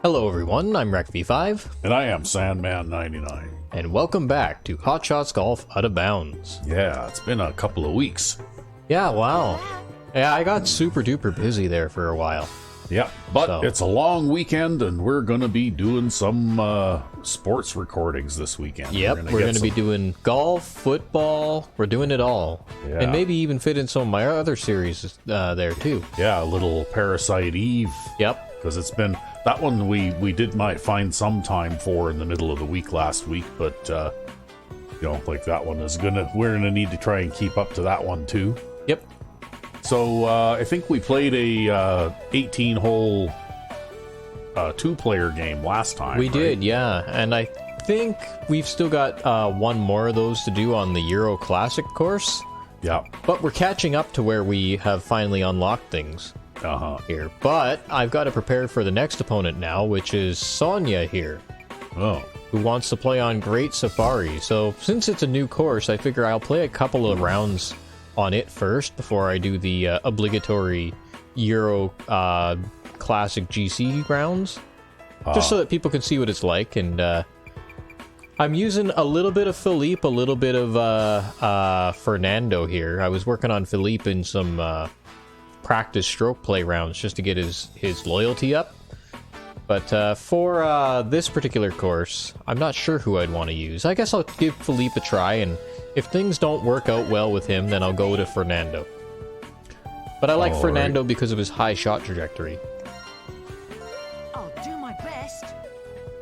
Hello everyone, I'm RecV5, And I am Sandman99. and welcome back to Hot Shots Golf Out of Bounds. Yeah, it's been a couple of weeks. Yeah, wow. Yeah, I got super duper busy there for a while. Yeah, but So- it's a long weekend and we're going to be doing some sports recordings this weekend. Yep, we're going to be doing golf, football, we're doing it all. Yeah. And maybe even fit in some of my other series there too. Yeah, a little Parasite Eve. Yep. Because it's been... That one we did might find some time for in the middle of the week last week, but, you know, like that one is we're gonna need to try and keep up to that one too. Yep. So, I think we played a 18-hole two-player game last time, We right? did, yeah. And I think we've still got one more of those to do on the Euro Classic course. Yeah. But we're catching up to where we have finally unlocked things. Here. But I've got to prepare for the next opponent now, which is Sonia here, Oh. who wants to play on Great Safari. So since it's a new course, I figure I'll play a couple of rounds on it first before I do the obligatory Euro Classic GC rounds, just so that people can see what it's like. And I'm using a little bit of Philippe, a little bit of Fernando here. I was working on Philippe in some practice stroke play rounds just to get his loyalty up. But for this particular course, I'm not sure who I'd want to use. I guess I'll give Philippe a try, and if things don't work out well with him, then I'll go to Fernando. But I like Fernando because of his high shot trajectory. I'll do my best.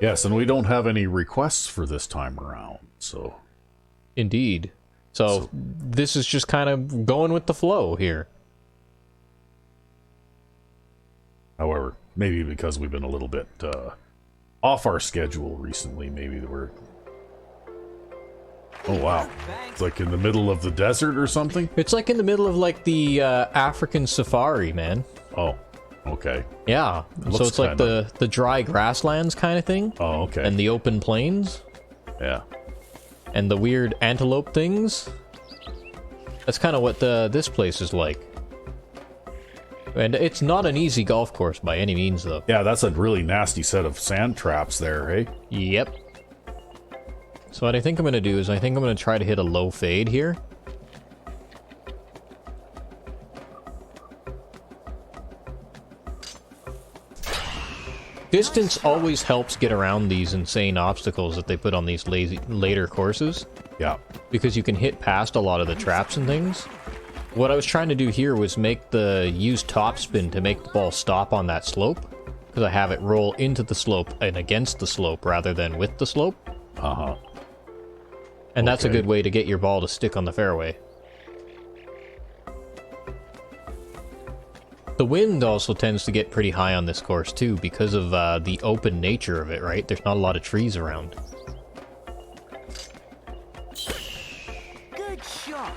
Yes, and we don't have any requests for this time around, so... Indeed. So this is just kind of going with the flow here. However, maybe because we've been a little bit off our schedule recently, maybe we're... Oh, wow. It's like in the middle of the desert or something? It's like in the middle of like the African safari, man. Oh, okay. Yeah. Looks So it's like kinda- the dry grasslands kind of thing. Oh, okay. And the open plains. Yeah. And the weird antelope things. That's kind of what this place is like. And it's not an easy golf course by any means, though. Yeah, that's a really nasty set of sand traps there, hey? Yep. So what I think I'm going to do is I think I'm going to try to hit a low fade here. Distance always helps get around these insane obstacles that they put on these later courses, Yeah. because you can hit past a lot of the traps and things. What I was trying to do here was use topspin to make the ball stop on that slope, because I have it roll into the slope and against the slope rather than with the slope. Uh-huh. And that's a Okay. good way to get your ball to stick on the fairway. The wind also tends to get pretty high on this course too, because of the open nature of it, right? There's not a lot of trees around. Good shot.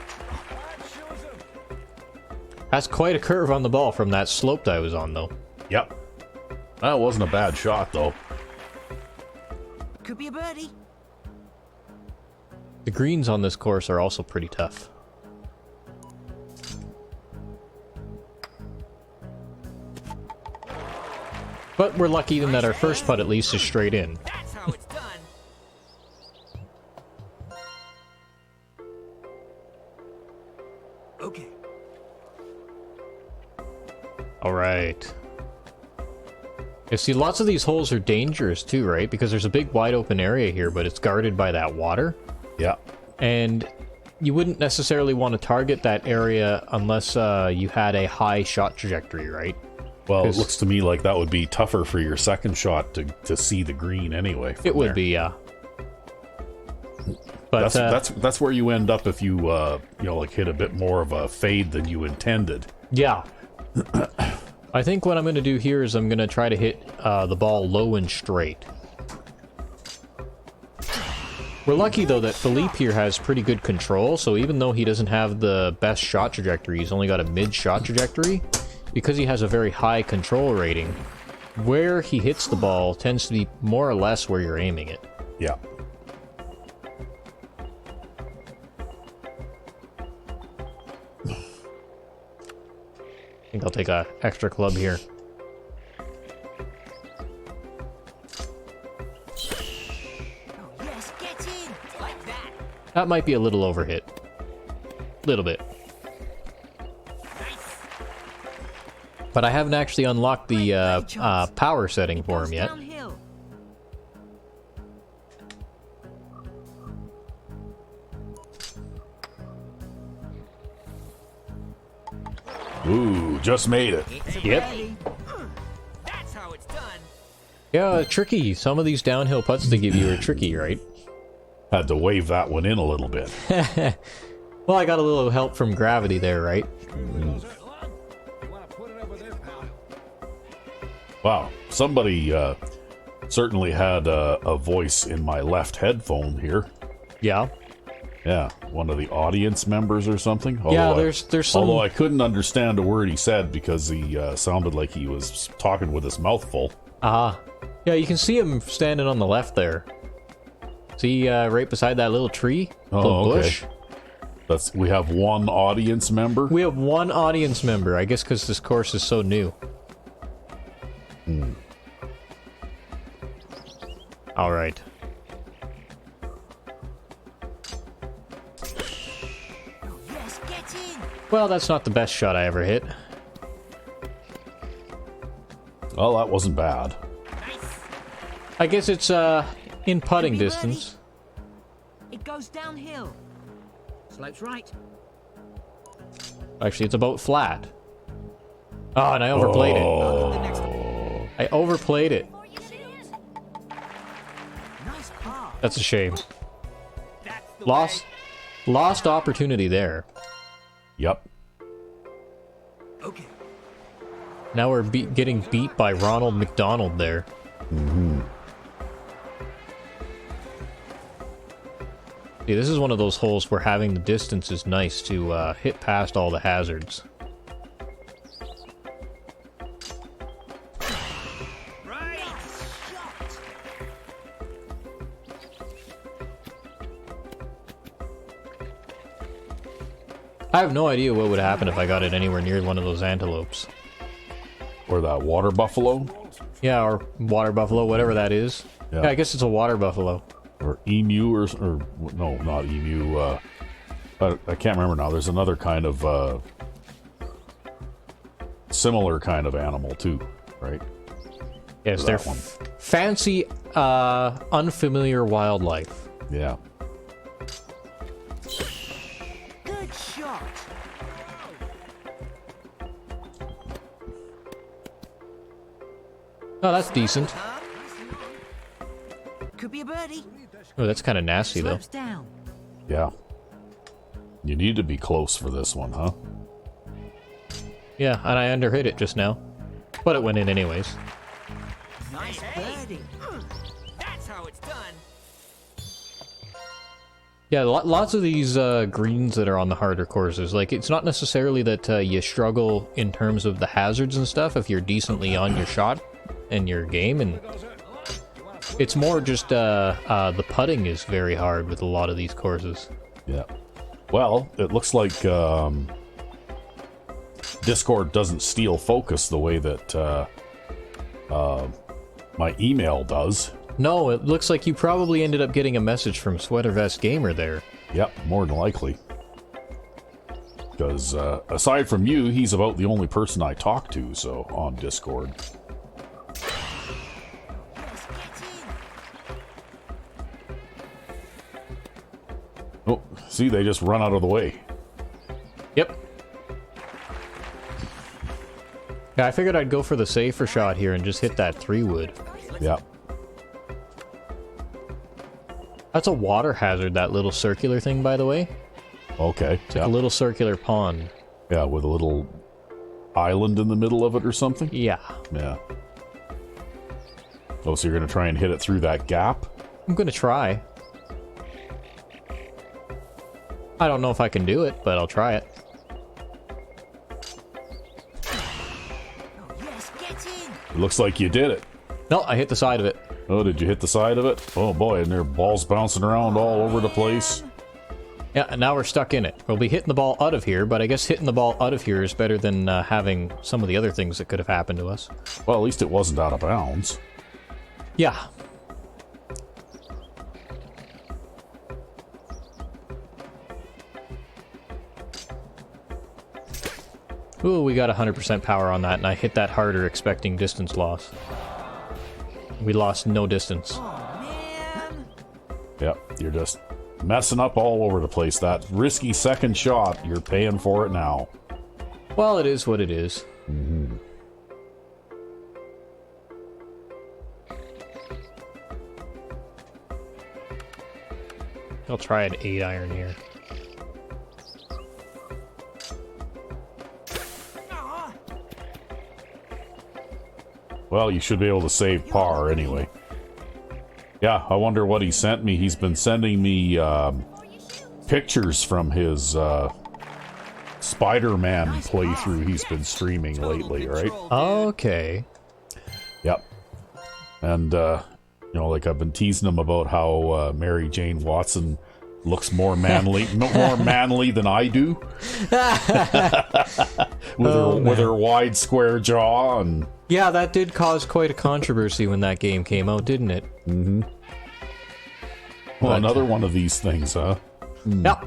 That's quite a curve on the ball from that slope that I was on, though. Yep. That wasn't a bad shot, though. Could be a birdie. The greens on this course are also pretty tough. But we're lucky in that our first putt at least is straight in. That's how it's done. Okay. Alright. You see, lots of these holes are dangerous too, right? Because there's a big wide open area here, but it's guarded by that water. Yeah. And you wouldn't necessarily want to target that area unless you had a high shot trajectory, right? Well, it 'Cause- looks to me like that would be tougher for your second shot to see the green anyway. It would there. be, yeah. But That's where you end up if you you know, like hit a bit more of a fade than you intended. yeah. I think what I'm going to do here is I'm going to try to hit the ball low and straight. We're lucky, though, that Philippe here has pretty good control, so even though he doesn't have the best shot trajectory, he's only got a mid-shot trajectory, because he has a very high control rating, where he hits the ball tends to be more or less where you're aiming it. Yeah. I think I'll take a extra club here. That might be a little overhit. Little bit. But I haven't actually unlocked the power setting for him yet. Downhill. Ooh, just made it. It's a Yep. birdie. That's how it's done. Yeah, tricky. Some of these downhill putts they give you are tricky, right? Had to wave that one in a little bit. Well, I got a little help from gravity there, right? Wow, somebody certainly had a voice in my left headphone here. Yeah. Yeah, one of the audience members or something. Yeah, Although there's some... Although I couldn't understand a word he said because he sounded like he was talking with his mouth full. Ah. Yeah, you can see him standing on the left there. See, right beside that little tree? Little okay. bush? We have one audience member. We have one audience member, I guess because this course is so new. Alright. Oh, yes, get in. Well, that's not the best shot I ever hit. Well, that wasn't bad. Nice. I guess it's, in putting distance. It goes downhill. Slopes right. Actually, it's about flat. Oh, and I overplayed Oh. The next one. it. I overplayed it. Nice par. That's a shame. That's the Lost, way. lost opportunity there. Yep. Okay. Now we're getting beat by Ronald McDonald there. See, this is one of those holes where having the distance is nice to hit past all the hazards. Right. Shot. I have no idea what would happen if I got it anywhere near one of those antelopes. Or that water buffalo. Yeah, or water buffalo, whatever that is. Yeah. Yeah, I guess it's a water buffalo. Or emu, or no, not emu. I can't remember now. There's another kind of similar kind of animal too, right? Yes, For they're that one. fancy, unfamiliar wildlife. Yeah. Good shot. Oh, that's decent. Could be a birdie. Oh, that's kind of nasty, though. Slopes down. Yeah. You need to be close for this one, huh? Yeah, and I underhit it just now. But it went in anyways. Nice birdie. That's how it's done. Yeah, lots of these greens that are on the harder courses, like, it's not necessarily that you struggle in terms of the hazards and stuff if you're decently on your shot and your game, and it's more just the putting is very hard with a lot of these courses. Yeah. Well, it looks like Discord doesn't steal focus the way that my email does. No, it looks like you probably ended up getting a message from Sweater Vest Gamer there. Yep, more than likely. Because aside from you, he's about the only person I talk to, so on Discord. Yes, get in. Oh, see, they just run out of the way. Yep. Yeah, I figured I'd go for the safer shot here and just hit that 3-wood. Yep. That's a water hazard, that little circular thing, by the way. Okay. It's like a little circular pond. Yeah, with a little island in the middle of it or something? Yeah. Yeah. Oh, so you're going to try and hit it through that gap? I'm gonna try. I don't know if I can do it, but I'll try it. Oh, yes, get in. It looks like you did it. No, I hit the side of it. Oh, did you hit the side of it? Oh boy, and there are balls bouncing around all over the place. Yeah, and now we're stuck in it. We'll be hitting the ball out of here, but I guess hitting the ball out of here is better than having some of the other things that could have happened to us. Well, at least it wasn't out of bounds. Yeah. Ooh, we got 100% power on that, and I hit that harder expecting distance loss. We lost no distance. Oh, man. Yep, you're just messing up all over the place. That risky second shot, you're paying for it now. Well, it is what it is. Mm-hmm. I'll try an 8 iron here. Aw. Well, you should be able to save par anyway. Yeah, I wonder what he sent me. He's been sending me pictures from his Spider-Man playthrough he's been streaming lately, right? Okay. Yep. And, you know, like I've been teasing him about how Mary Jane Watson looks more manly, more manly than I do. with her wide square jaw and... Yeah, that did cause quite a controversy when that game came out, didn't it? Mm-hmm. Well, another one of these things, huh? Mm. Yeah.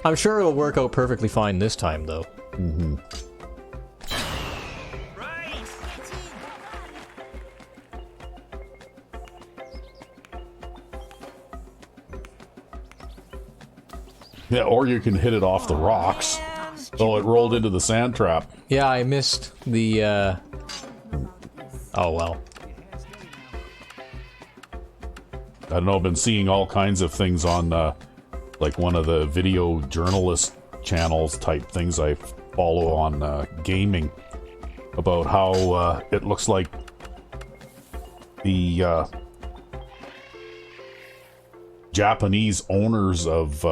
I'm sure it'll work out perfectly fine this time, though. Mm-hmm. Right. Yeah, or you can hit it off the rocks. Oh, it rolled into the sand trap. Yeah, I missed the, Oh, well. I don't know, I've been seeing all kinds of things on, like one of the video journalist channels type things I follow on gaming about how it looks like the Japanese owners of,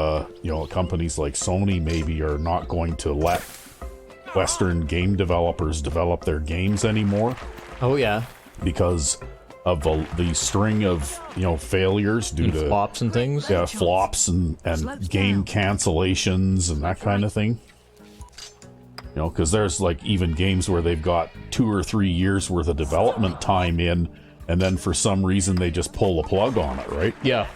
you know, companies like Sony maybe are not going to let Western game developers develop their games anymore. Oh, yeah. Because of the string of, you know, failures due to flops and things. Yeah, flops and game cancellations and that kind of thing. You know, because there's like even games where they've got 2 or 3 years worth of development time in, and then for some reason they just pull the plug on it, right? Yeah.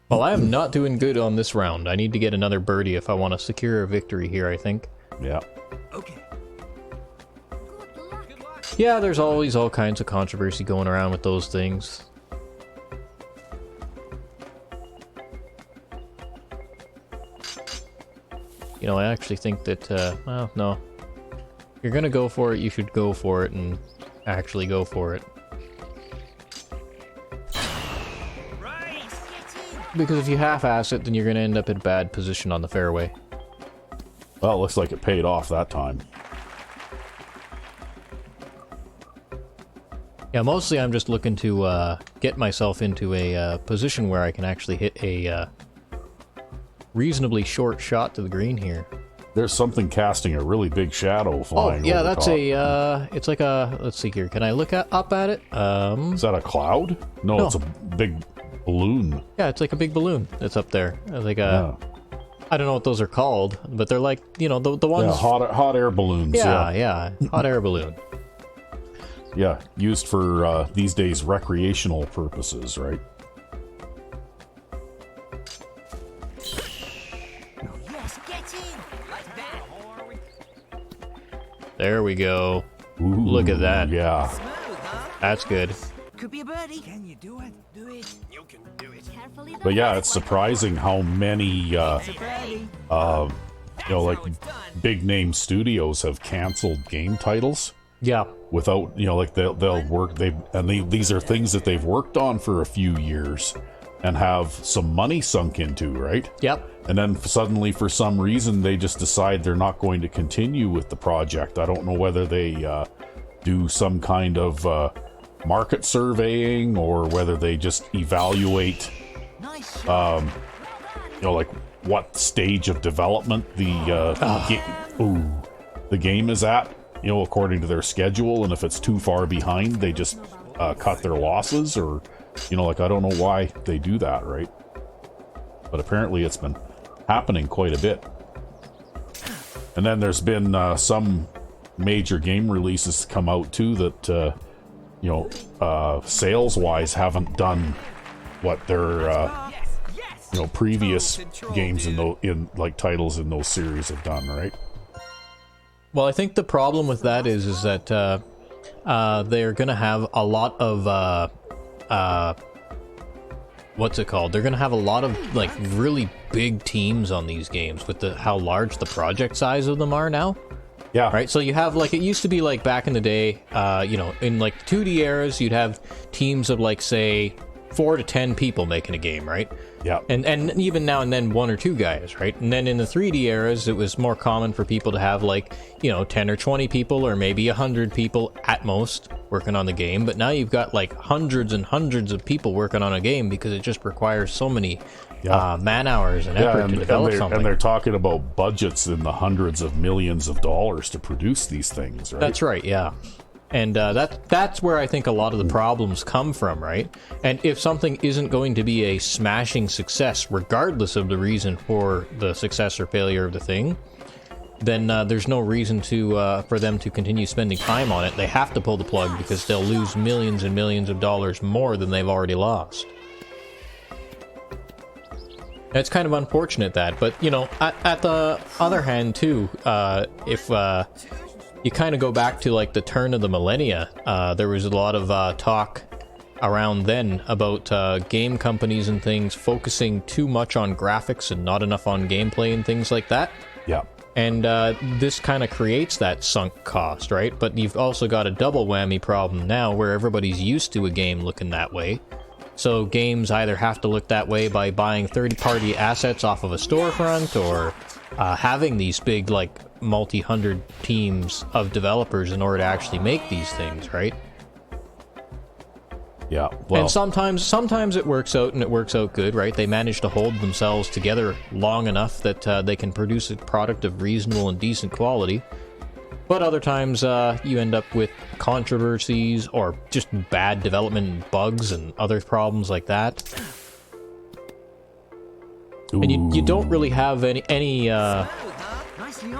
Well, I am not doing good on this round. I need to get another birdie if I want to secure a victory here, I think. Yeah. Okay. Yeah, there's always all kinds of controversy going around with those things. You know, I actually think that, well, no. If you're gonna go for it, you should go for it and actually go for it. Because if you half-ass it, then you're gonna end up in a bad position on the fairway. Well, it looks like it paid off that time. Yeah, mostly I'm just looking to get myself into a position where I can actually hit a reasonably short shot to the green here. There's something casting a really big shadow flying. Oh, yeah, over that's top. it's like a, let's see here, can I look up at it? Is that a cloud? No, it's a big balloon. Yeah, it's like a big balloon that's up there. Like a, I don't know what those are called, but they're like, you know, the ones... Yeah, hot air balloons. Yeah, hot air balloon. Yeah, used for, these days, recreational purposes, right? Yes, get in. Like that. There we go. Ooh, Look at that. Yeah. Smooth, huh? That's good. Could be a birdie. Can you do it? Do it. You can do it. But yeah, it's surprising how many, It's a birdie. you know, like, big name studios have canceled game titles. Yeah. Without, you know, like they'll work, these are things that they've worked on for a few years and have some money sunk into, right? Yep. And then suddenly, for some reason, they just decide they're not going to continue with the project. I don't know whether they do some kind of market surveying or whether they just evaluate, Nice. you know, like what stage of development the game is at. You know, according to their schedule, and if it's too far behind, they just cut their losses, or, you know, like, I don't know why they do that, right? But apparently it's been happening quite a bit. And then there's been some major game releases come out, too, that, you know, sales-wise haven't done what they're previous games in like titles in those series have done, right? Well, I think the problem with that is that they're gonna have a lot of what's it called? They're gonna have a lot of like really big teams on these games with how large the project size of them are now. Yeah. Right. So you have like it used to be like back in the day, in like 2D eras, you'd have teams of like say 4 to 10 people making a game, right? Yeah. And even now and then 1 or 2 guys, right? And then in the 3D eras, it was more common for people to have like, 10 or 20 people or maybe 100 people at most working on the game. But now you've got like hundreds and hundreds of people working on a game because it just requires so many man hours and effort to develop something. And they're talking about budgets in the hundreds of millions of dollars to produce these things, right? That's right, yeah. And that's where I think a lot of the problems come from, right? And if something isn't going to be a smashing success, regardless of the reason for the success or failure of the thing, then there's no reason for them to continue spending time on it. They have to pull the plug because they'll lose millions and millions of dollars more than they've already lost. It's kind of unfortunate that, but at the other hand too, if you kind of go back to like the turn of the millennia, there was a lot of talk around then about game companies and things focusing too much on graphics and not enough on gameplay and things like that. Yeah. And this kind of creates that sunk cost, right? But you've also got a double whammy problem now where everybody's used to a game looking that way. So games either have to look that way by buying third-party assets off of a storefront or having these big, like, multi-hundred teams of developers in order to actually make these things, right? Yeah. Well, and sometimes it works out, and it works out good, right? They manage to hold themselves together long enough that they can produce a product of reasonable and decent quality. But other times, you end up with controversies or just bad development bugs and other problems like that. ooh. And you don't really have any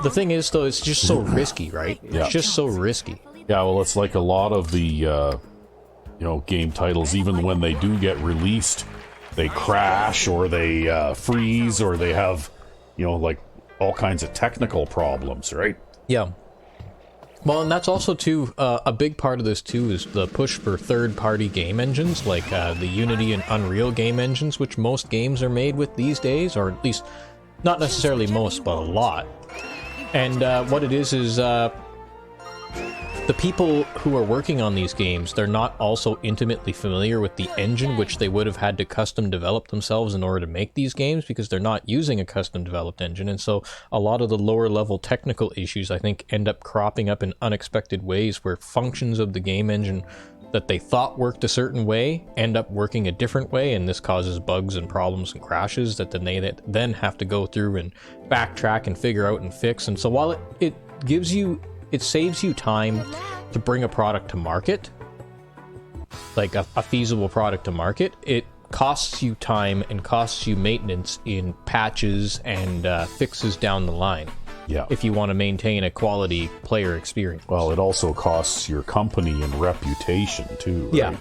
the thing is, though, it's just so risky, right? Yeah. It's just so risky. Yeah, well, it's like a lot of the, game titles, even when they do get released, they crash or they freeze or they have, like all kinds of technical problems, right? Yeah. Well, and that's also, too, a big part of this, too, is the push for third-party game engines, like the Unity and Unreal game engines, which most games are made with these days, or at least, not necessarily most, but a lot. And what it is the people who are working on these games, they're not also intimately familiar with the engine which they would have had to custom develop themselves in order to make these games, because they're not using a custom developed engine. And so a lot of the lower level technical issues, I think, end up cropping up in unexpected ways where functions of the game engine that they thought worked a certain way end up working a different way, and this causes bugs and problems and crashes that they then have to go through and backtrack and figure out and fix. And so while it saves you time to bring a product to market, like a feasible product to market, it costs you time and costs you maintenance in patches and fixes down the line. Yeah. If you want to maintain a quality player experience. Well, it also costs your company and reputation too, right? Yeah.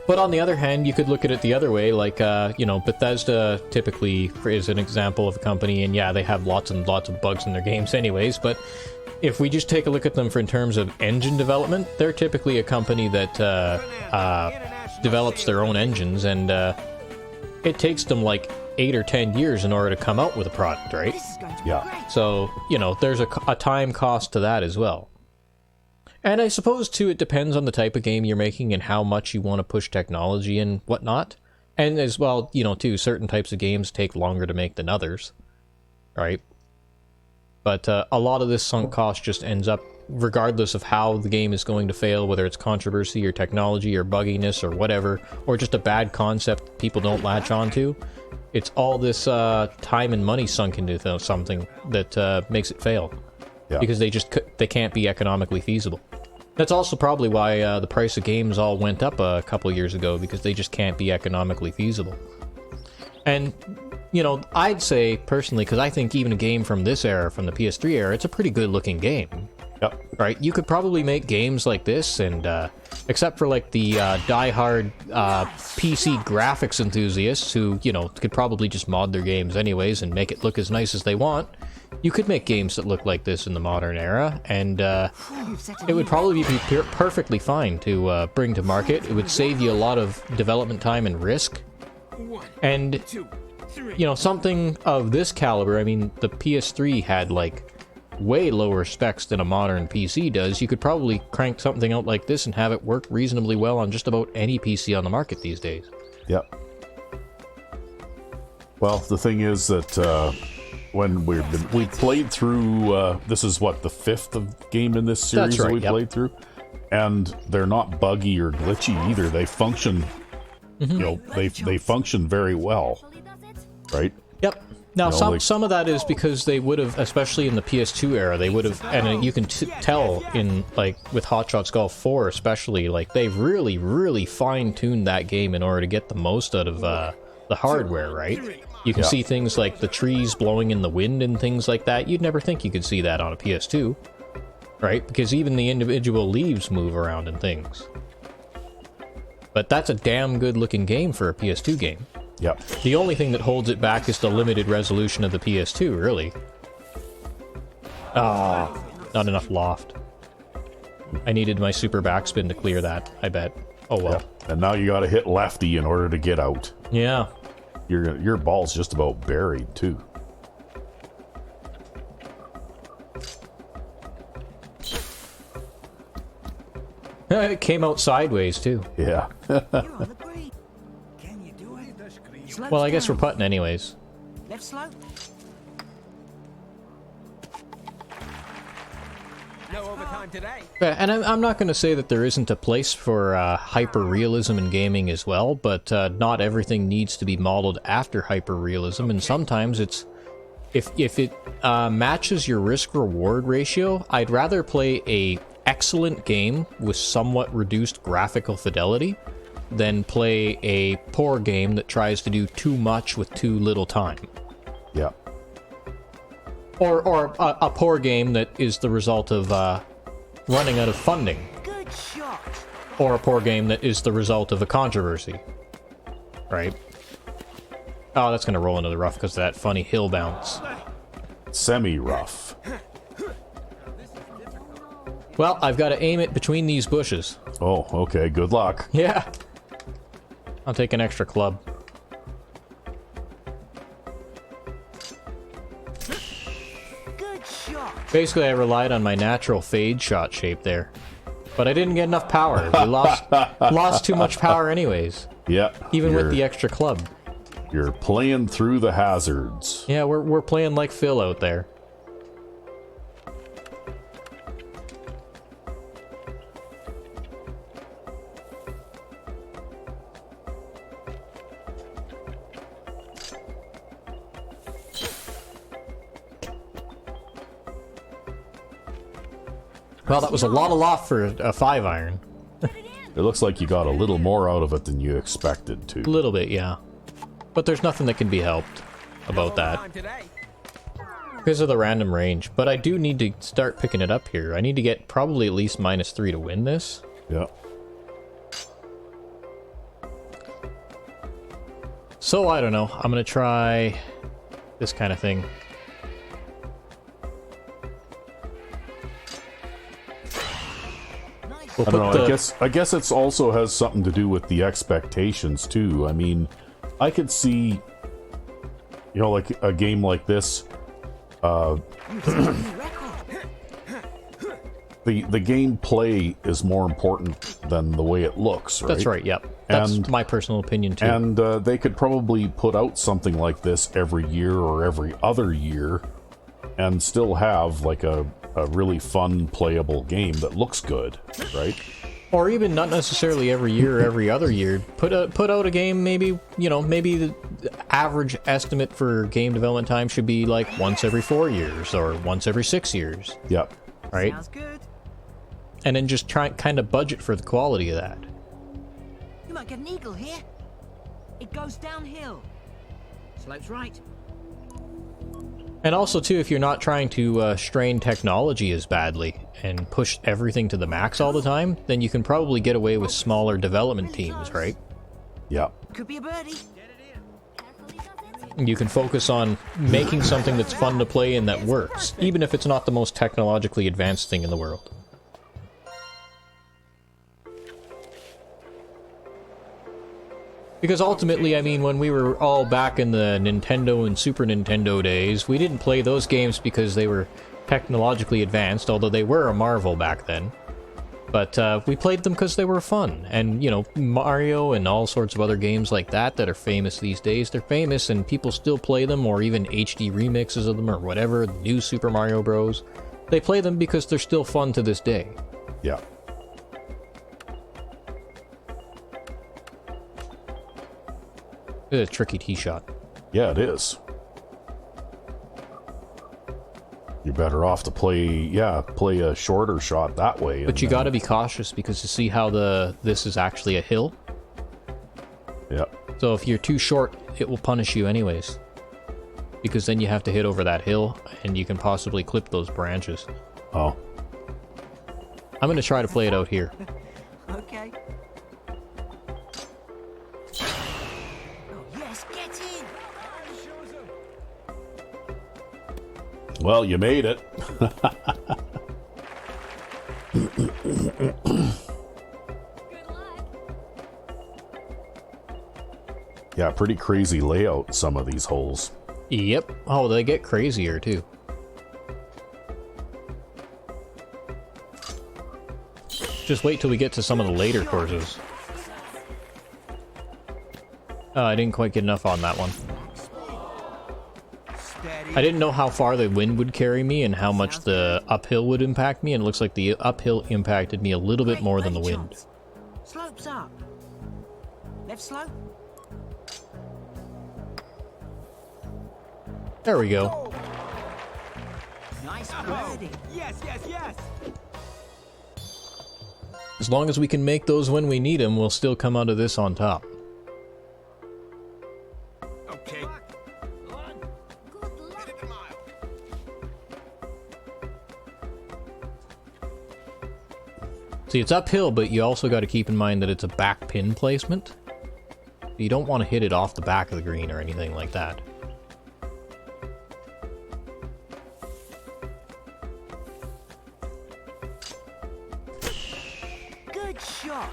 But on the other hand, you could look at it the other way, like, Bethesda typically is an example of a company, and yeah, they have lots and lots of bugs in their games anyways, but if we just take a look at them in terms of engine development, they're typically a company that develops their own engines, and it takes them like 8 or 10 years in order to come out with a product, right? Yeah. So, there's a time cost to that as well. And I suppose, too, it depends on the type of game you're making and how much you want to push technology and whatnot. And as well, too, certain types of games take longer to make than others, right? But a lot of this sunk cost just ends up, regardless of how the game is going to fail, whether it's controversy or technology or bugginess or whatever, or just a bad concept people don't latch onto, it's all this time and money sunk into something that makes it fail. Yeah. Because they can't be economically feasible. That's also probably why the price of games all went up a couple years ago, because they just can't be economically feasible. And I'd say, personally, because I think even a game from this era, from the PS3 era, it's a pretty good-looking game. Yep. right? You could probably make games like this, and except for like the die-hard PC graphics enthusiasts who, you know, could probably just mod their games anyways and make it look as nice as they want, you could make games that look like this in the modern era, and it would probably be perfectly fine to bring to market. It would save you a lot of development time and risk. And, you know, something of this caliber, I mean, the PS3 had, like, way lower specs than a modern PC does. You could probably crank something out like this and have it work reasonably well on just about any PC on the market these days. Yep. Well, the thing is that when we played through, this is what, the 5th game in this series that we played through, and they're not buggy or glitchy either. They function, you know, they function very well, right? Yep. Now, You know, some of that is because they would have, especially in the PS2 era, they would have, and you can tell in, like, with Hot Shots Golf 4 especially, like, they've really, really fine-tuned that game in order to get the most out of the hardware, right? You can see things like the trees blowing in the wind and things like that. You'd never think you could see that on a PS2, right? Because even the individual leaves move around and things. But that's a damn good-looking game for a PS2 game. Yep. The only thing that holds it back is the limited resolution of the PS2, really. Ah, not enough loft. I needed my super backspin to clear that, I bet. Oh well. Yep. And now you gotta hit lefty in order to get out. Yeah. Your ball's just about buried, too. It came out sideways, too. Yeah. Well, I guess we're putting anyways. Left slope. No overtime today. Yeah, and I'm not going to say that there isn't a place for hyper-realism in gaming as well, but not everything needs to be modeled after hyper-realism, and sometimes it's... If it matches your risk-reward ratio, I'd rather play a excellent game with somewhat reduced graphical fidelity than play a poor game that tries to do too much with too little time. Yeah. Or a poor game that is the result of running out of funding. Good shot. Or a poor game that is the result of a controversy. Right? Oh, that's going to roll into the rough because of that funny hill bounce. Semi-rough. Well, I've got to aim it between these bushes. Oh, okay. Good luck. Yeah. I'll take an extra club. Good shot. Basically, I relied on my natural fade shot shape there. But I didn't get enough power. We lost too much power anyways. Yep. Even with the extra club. You're playing through the hazards. Yeah, we're playing like Phil out there. Well, that was a lot of loft for a 5-iron. It looks like you got a little more out of it than you expected to. A little bit, yeah. But there's nothing that can be helped about that. Because of the random range. But I do need to start picking it up here. I need to get probably at least -3 to win this. Yeah. So, I don't know. I'm going to try this kind of thing. We'll I don't know. I guess it's also has something to do with the expectations too. I mean, I could see, you know, like a game like this. The gameplay is more important than the way it looks, right? That's right. Yep. That's my personal opinion too. And they could probably put out something like this every year or every other year, and still have like a really fun, playable game that looks good, right? Or even not necessarily every year or every other year. Put out a game, maybe, you know, maybe the average estimate for game development time should be like once every 4 years or once every 6 years. Yep. Right? Sounds good. And then just try kind of budget for the quality of that. You might get an eagle here. It goes downhill. Slope's right. And also, too, if you're not trying to strain technology as badly and push everything to the max all the time, then you can probably get away with smaller development teams, right? Yeah. Could be a birdie. You can focus on making something that's fun to play and that works, even if it's not the most technologically advanced thing in the world. Because ultimately, I mean, when we were all back in the Nintendo and Super Nintendo days, we didn't play those games because they were technologically advanced, although they were a marvel back then. But we played them because they were fun. And, you know, Mario and all sorts of other games like that that are famous these days, they're famous and people still play them, or even HD remixes of them or whatever, new Super Mario Bros. They play them because they're still fun to this day. Yeah. It's a tricky tee shot. Yeah, it is. You're better off to play a shorter shot that way. But you gotta be cautious because you see how this is actually a hill? Yeah. So if you're too short, it will punish you anyways. Because then you have to hit over that hill, and you can possibly clip those branches. Oh. I'm gonna try to play it out here. Okay. Oh, yes, get in. Well, you made it. Yeah, pretty crazy layout, some of these holes. Yep. Oh, they get crazier too. Just wait till we get to some of the later courses. I didn't quite get enough on that one. I didn't know how far the wind would carry me and how much the uphill would impact me, and it looks like the uphill impacted me a little bit more than the wind. Slopes up. Left slope. There we go. Nice birdie. Yes, yes, yes. As long as we can make those when we need them, we'll still come out of this on top. Okay. See, it's uphill, but you also got to keep in mind that it's a back pin placement. You don't want to hit it off the back of the green or anything like that. Good shot.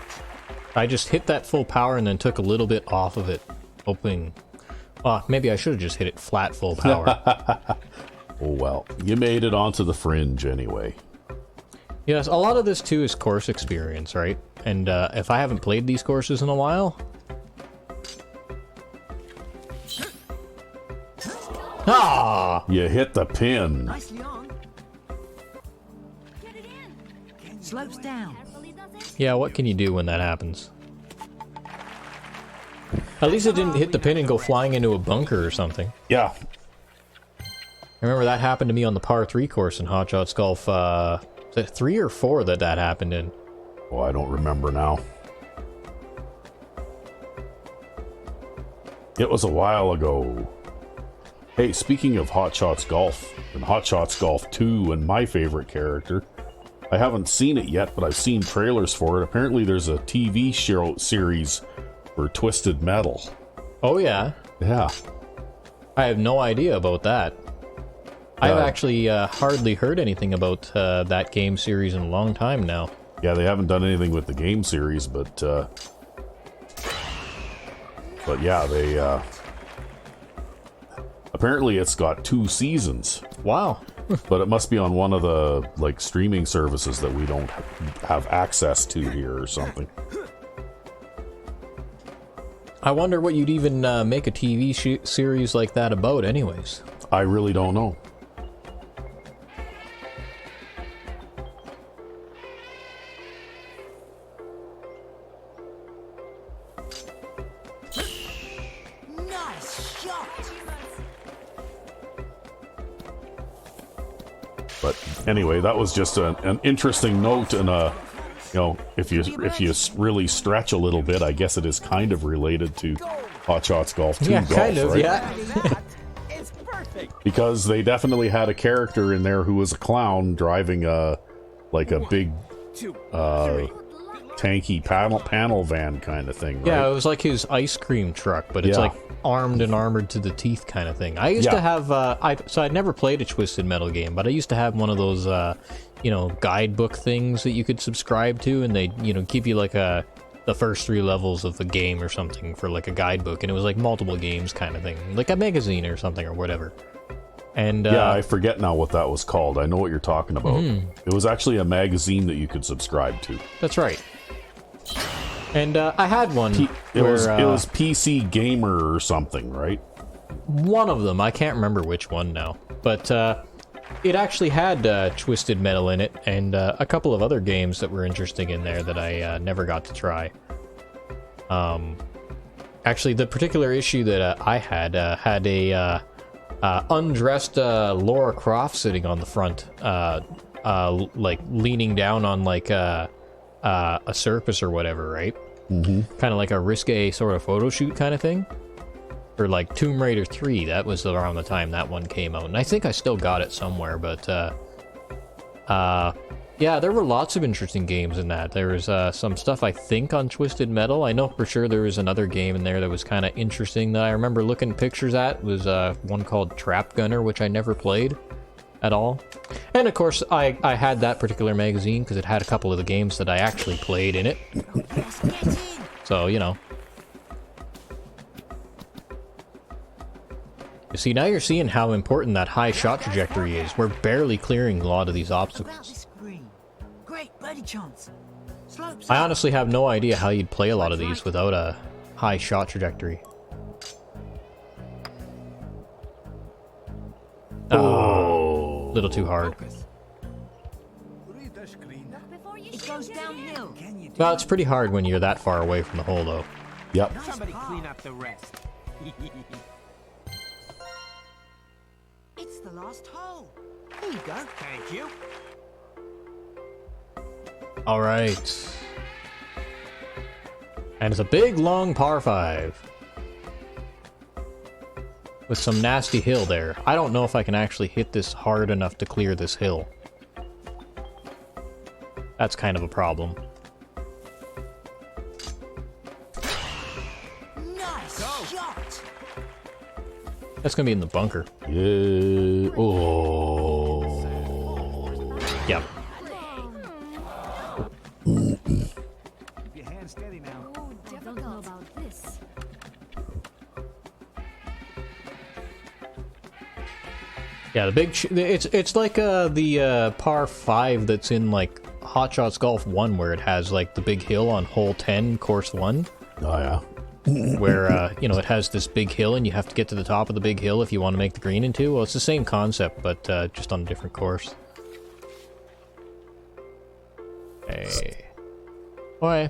I just hit that full power and then took a little bit off of it, hoping... maybe I should have just hit it flat full power. Oh well, you made it onto the fringe anyway. Yes, a lot of this too is course experience, right? And if I haven't played these courses in a while... Ah! You hit the pin. Nicely on. Slopes down. Yeah, what can you do when that happens? At least it didn't hit the pin and go flying into a bunker or something. Yeah. I remember that happened to me on the par 3 course in Hot Shots Golf, is it 3 or 4 that happened in? Oh, I don't remember now. It was a while ago. Hey, speaking of Hot Shots Golf, and Hot Shots Golf 2 and my favorite character, I haven't seen it yet, but I've seen trailers for it. Apparently there's a TV show series for Twisted Metal. Oh yeah? Yeah. I have no idea about that. I've actually hardly heard anything about that game series in a long time now. Yeah, they haven't done anything with the game series, but yeah, they apparently it's got 2 seasons. Wow. But it must be on one of the like streaming services that we don't have access to here or something. I wonder what you'd even make a TV series like that about anyways. I really don't know. Nice shot. But anyway, that was just an interesting note, and you know, if you really stretch a little bit, I guess it is kind of related to Hot Shots Golf 2 yeah, golf, kind of, right? yeah. It's perfect. Because they definitely had a character in there who was a clown driving a big tanky panel van kind of thing, right? Yeah, it was like his ice cream truck, but it's like armed and armored to the teeth kind of thing. I used to have, so I'd never played a Twisted Metal game, but I used to have one of those, guidebook things that you could subscribe to, and they, give you like the first 3 levels of the game or something for like a guidebook, and it was like multiple games kind of thing, like a magazine or something or whatever. And I forget now what that was called. I know what you're talking about. It was actually a magazine that you could subscribe to. That's right. And I had one. It was PC Gamer or something, right? One of them. I can't remember which one now. But it actually had Twisted Metal in it, and a couple of other games that were interesting in there that I never got to try. Actually, the particular issue that I had a undressed Laura Croft sitting on the front, like leaning down on like a surface or whatever, right? Mm-hmm. Kind of like a risque sort of photo shoot kind of thing. Or like Tomb Raider 3, that was around the time that one came out. And I think I still got it somewhere, but yeah, there were lots of interesting games in that. There was some stuff, I think, on Twisted Metal. I know for sure there was another game in there that was kind of interesting that I remember looking pictures at. It was one called Trap Gunner, which I never played at all. And of course, I had that particular magazine because it had a couple of the games that I actually played in it. So, You see, now you're seeing how important that high shot trajectory is. We're barely clearing a lot of these obstacles. I honestly have no idea how you'd play a lot of these without a high shot trajectory. Oh, little too hard. It goes downhill. Well, it's pretty hard when you're that far away from the hole, though. Yep. Somebody clean up the rest. It's the last hole. Here you go. Thank you. All right. And it's a big, long par 5. With some nasty hill there. I don't know if I can actually hit this hard enough to clear this hill. That's kind of a problem. Nice shot. That's gonna be in the bunker. Yeah. Oh. Yep. Keep your hand steady now. Oh, I don't know about this. Yeah, the big... it's like the par 5 that's in like Hot Shots Golf 1 where it has like the big hill on hole 10, course 1. Oh, yeah. Where, it has this big hill and you have to get to the top of the big hill if you want to make the green in 2. Well, it's the same concept, but just on a different course. Hey. Boy.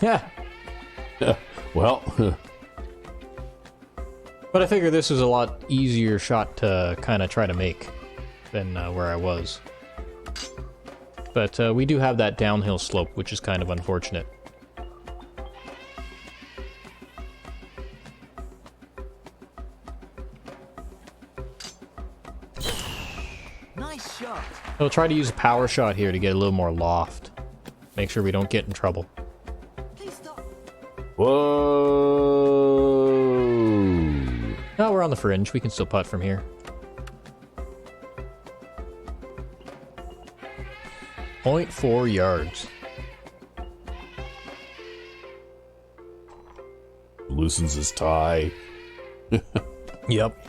Yeah. Well. But I figure this is a lot easier shot to kind of try to make than where I was. But we do have that downhill slope, which is kind of unfortunate. Nice shot. We'll try to use a power shot here to get a little more loft. Make sure we don't get in trouble. Please stop. Whoa. No, we're on the fringe. We can still putt from here. .4 yards. Loosens his tie. Yep.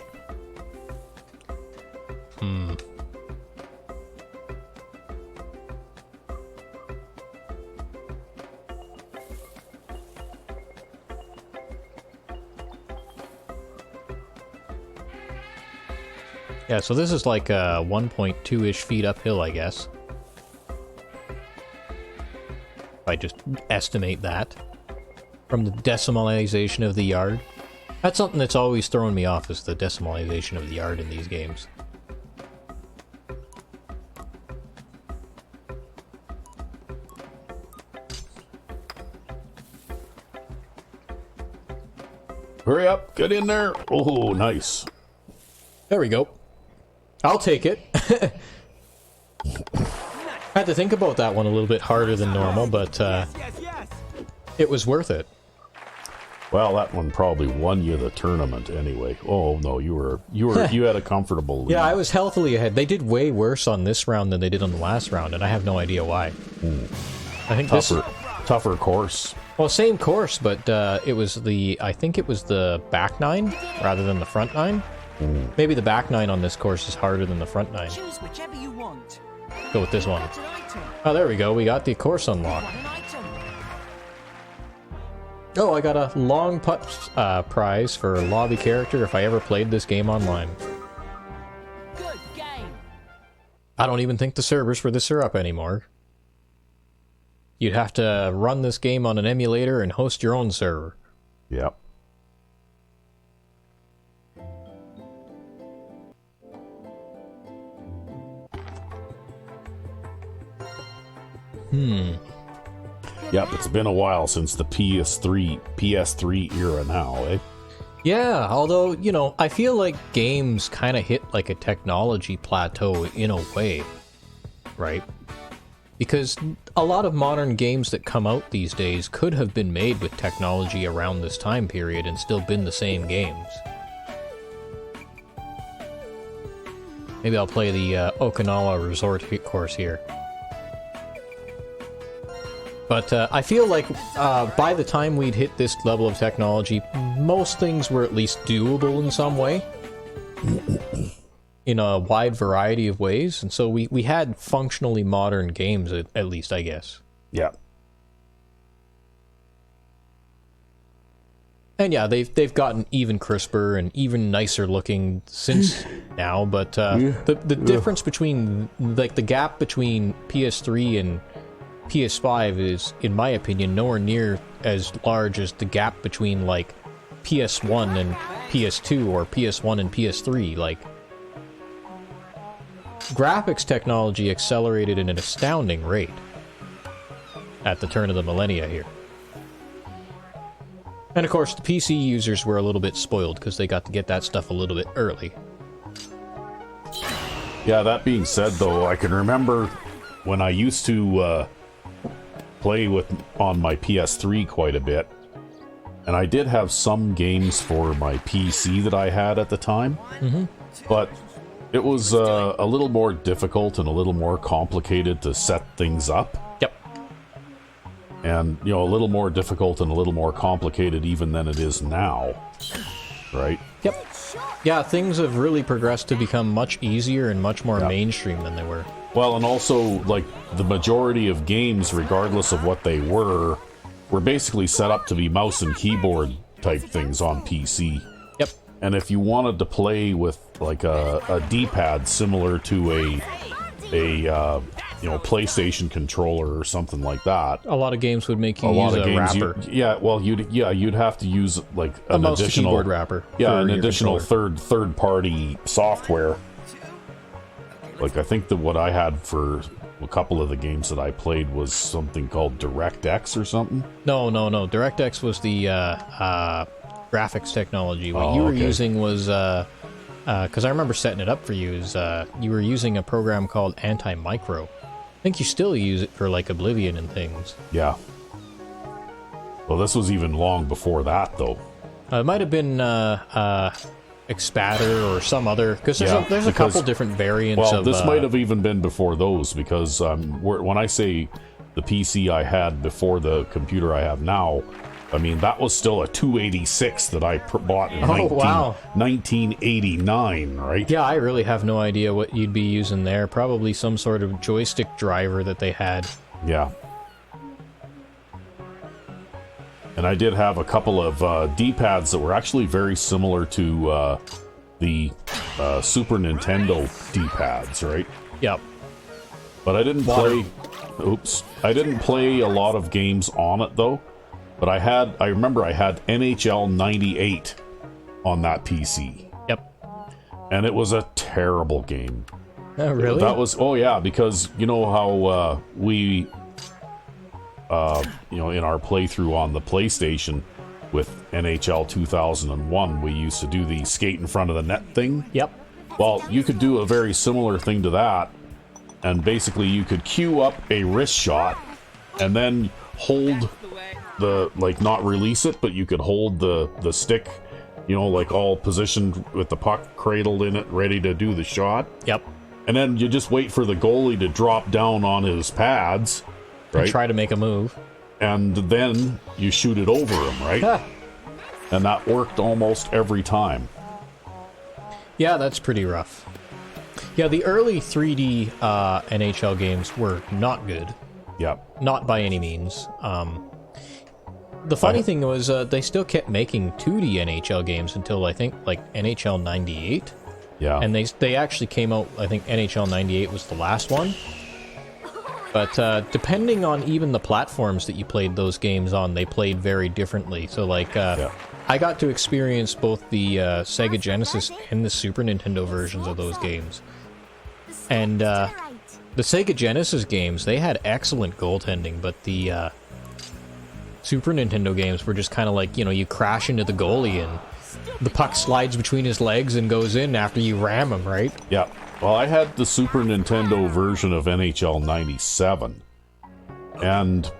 Yeah, so this is like 1.2-ish feet uphill, I guess. If I just estimate that. From the decimalization of the yard. That's something that's always thrown me off, is the decimalization of the yard in these games. Hurry up, get in there. Oh, nice. There we go. I'll take it. I had to think about that one a little bit harder than normal, but Yes, yes. it was worth it. Well, that one probably won you the tournament anyway. Oh no, you had a comfortable lead. Yeah, I was healthily ahead. They did way worse on this round than they did on the last round, and I have no idea why. I think tougher course. Well, same course, but I think it was the back nine rather than the front nine. Maybe the back nine on this course is harder than the front nine. Choose whichever you want. Go with this one. Get an item. Oh, there we go. We got the course unlocked. Want an item. Oh, I got a long putt prize for lobby character if I ever played this game online. Good game. I don't even think the servers for this are up anymore. You'd have to run this game on an emulator and host your own server. Yep. Yep, it's been a while since the PS3 era now, eh? Yeah, although, you know, I feel like games kind of hit like a technology plateau in a way, right? Because a lot of modern games that come out these days could have been made with technology around this time period and still been the same games. Maybe I'll play the Okinawa Resort course here. But I feel like by the time we'd hit this level of technology, most things were at least doable in some way. In a wide variety of ways. And so we had functionally modern games, at least, I guess. Yeah. And yeah, they've gotten even crisper and even nicer looking since now. But the difference between, like, the gap between PS3 and PS5 is, in my opinion, nowhere near as large as the gap between, like, PS1 and PS2 or PS1 and PS3. Like, graphics technology accelerated at an astounding rate at the turn of the millennia here. And of course, the PC users were a little bit spoiled because they got to get that stuff a little bit early. Yeah, that being said, though, I can remember when I used to play on my PS3 quite a bit, and I did have some games for my PC that I had at the time, but it was a little more difficult and a little more complicated to set things up. Yep. And, you know, a little more difficult and a little more complicated even than it is now, right? Yep. Yeah, things have really progressed to become much easier and much more mainstream than they were. Well, and also, like, the majority of games, regardless of what they were basically set up to be mouse and keyboard type things on PC. Yep. And if you wanted to play with, like, a D-pad similar to a PlayStation controller or something like that, A lot of games would make you use a wrapper. You'd have to use, like, A an mouse to additional keyboard wrapper. Yeah, for an your additional controller. third-party software. Like, I think that what I had for a couple of the games that I played was something called DirectX or something. No. DirectX was the graphics technology. What you were using was, because I remember setting it up for you, is you were using a program called Anti-Micro. I think you still use it for, like, Oblivion and things. Yeah. Well, this was even long before that, though. It might have been Expatter or some other, because there's a couple different variants well, of... this might have even been before those, because when I say the PC I had before the computer I have now, I mean, that was still a 286 that I bought in 1989, right? Yeah, I really have no idea what you'd be using there. Probably some sort of joystick driver that they had. Yeah. And I did have a couple of D-pads that were actually very similar to the Super Nintendo D-pads, right? Yep. But I didn't play... Oops. I didn't play a lot of games on it, though. But I remember I had NHL 98 on that PC. Yep. And it was a terrible game. Oh, really? That was... Oh, yeah, because you know how we... in our playthrough on the PlayStation, with NHL 2001, we used to do the skate in front of the net thing. Yep. Well, you could do a very similar thing to that, and basically you could queue up a wrist shot and then hold like not release it, but you could hold the stick, like all positioned with the puck cradled in it, ready to do the shot. Yep. And then you just wait for the goalie to drop down on his pads, right? And try to make a move. And then you shoot it over him, right? And that worked almost every time. Yeah, that's pretty rough. Yeah, the early 3D NHL games were not good. Yep. Not by any means. The funny thing was they still kept making 2D NHL games until I think like NHL 98. Yeah. And they actually came out, I think NHL 98 was the last one. But depending on even the platforms that you played those games on, they played very differently. So like I got to experience both the Sega Genesis and the Super Nintendo versions of those games. And the Sega Genesis games, they had excellent goaltending, but the Super Nintendo games were just kind of like, you crash into the goalie and the puck slides between his legs and goes in after you ram him, right? Yeah. Well, I had the Super Nintendo version of NHL 97, and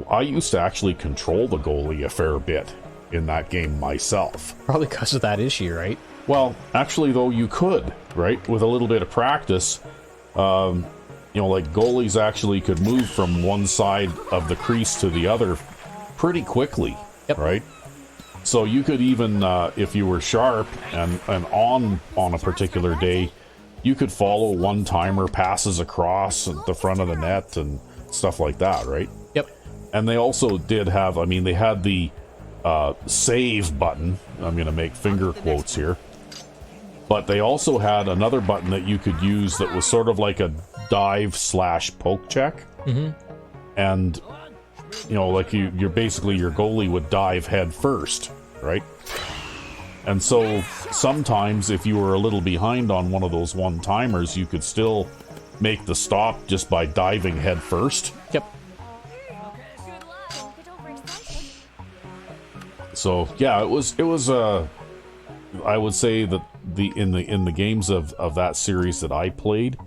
I used to actually control the goalie a fair bit in that game myself. Probably because of that issue, right? Well, actually, though, you could, right? With a little bit of practice, like goalies actually could move from one side of the crease to the other pretty quickly, right? So you could even, if you were sharp and on a particular day, you could follow one-timer passes across the front of the net and stuff like that, right? Yep. And they also did have, they had the save button. I'm going to make finger quotes here. But they also had another button that you could use that was sort of like a dive/poke check. Mm-hmm. And, like you're basically, your goalie would dive head first, right? And so sometimes if you were a little behind on one of those one-timers, you could still make the stop just by diving head first. Yep. So yeah, it was I would say that in the games of that series that I played,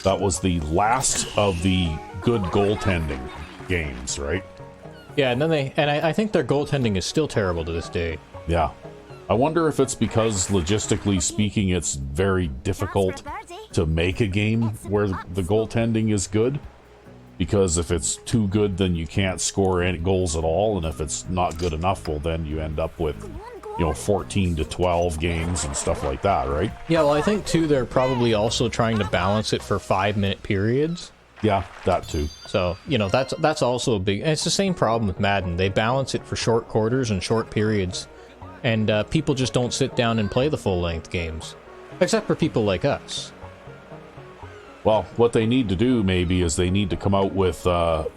that was the last of the good goaltending games, right? Yeah, and then I think their goaltending is still terrible to this day. Yeah. I wonder if it's because, logistically speaking, it's very difficult to make a game where the goaltending is good. Because if it's too good, then you can't score any goals at all. And if it's not good enough, well, then you end up with, 14 to 12 games and stuff like that, right? Yeah, well, I think, too, they're probably also trying to balance it for 5-minute periods. Yeah, that too. So, that's also a big... And it's the same problem with Madden. They balance it for short quarters and short periods. And people just don't sit down and play the full-length games. Except for people like us. Well, what they need to do, maybe, is they need to come out with a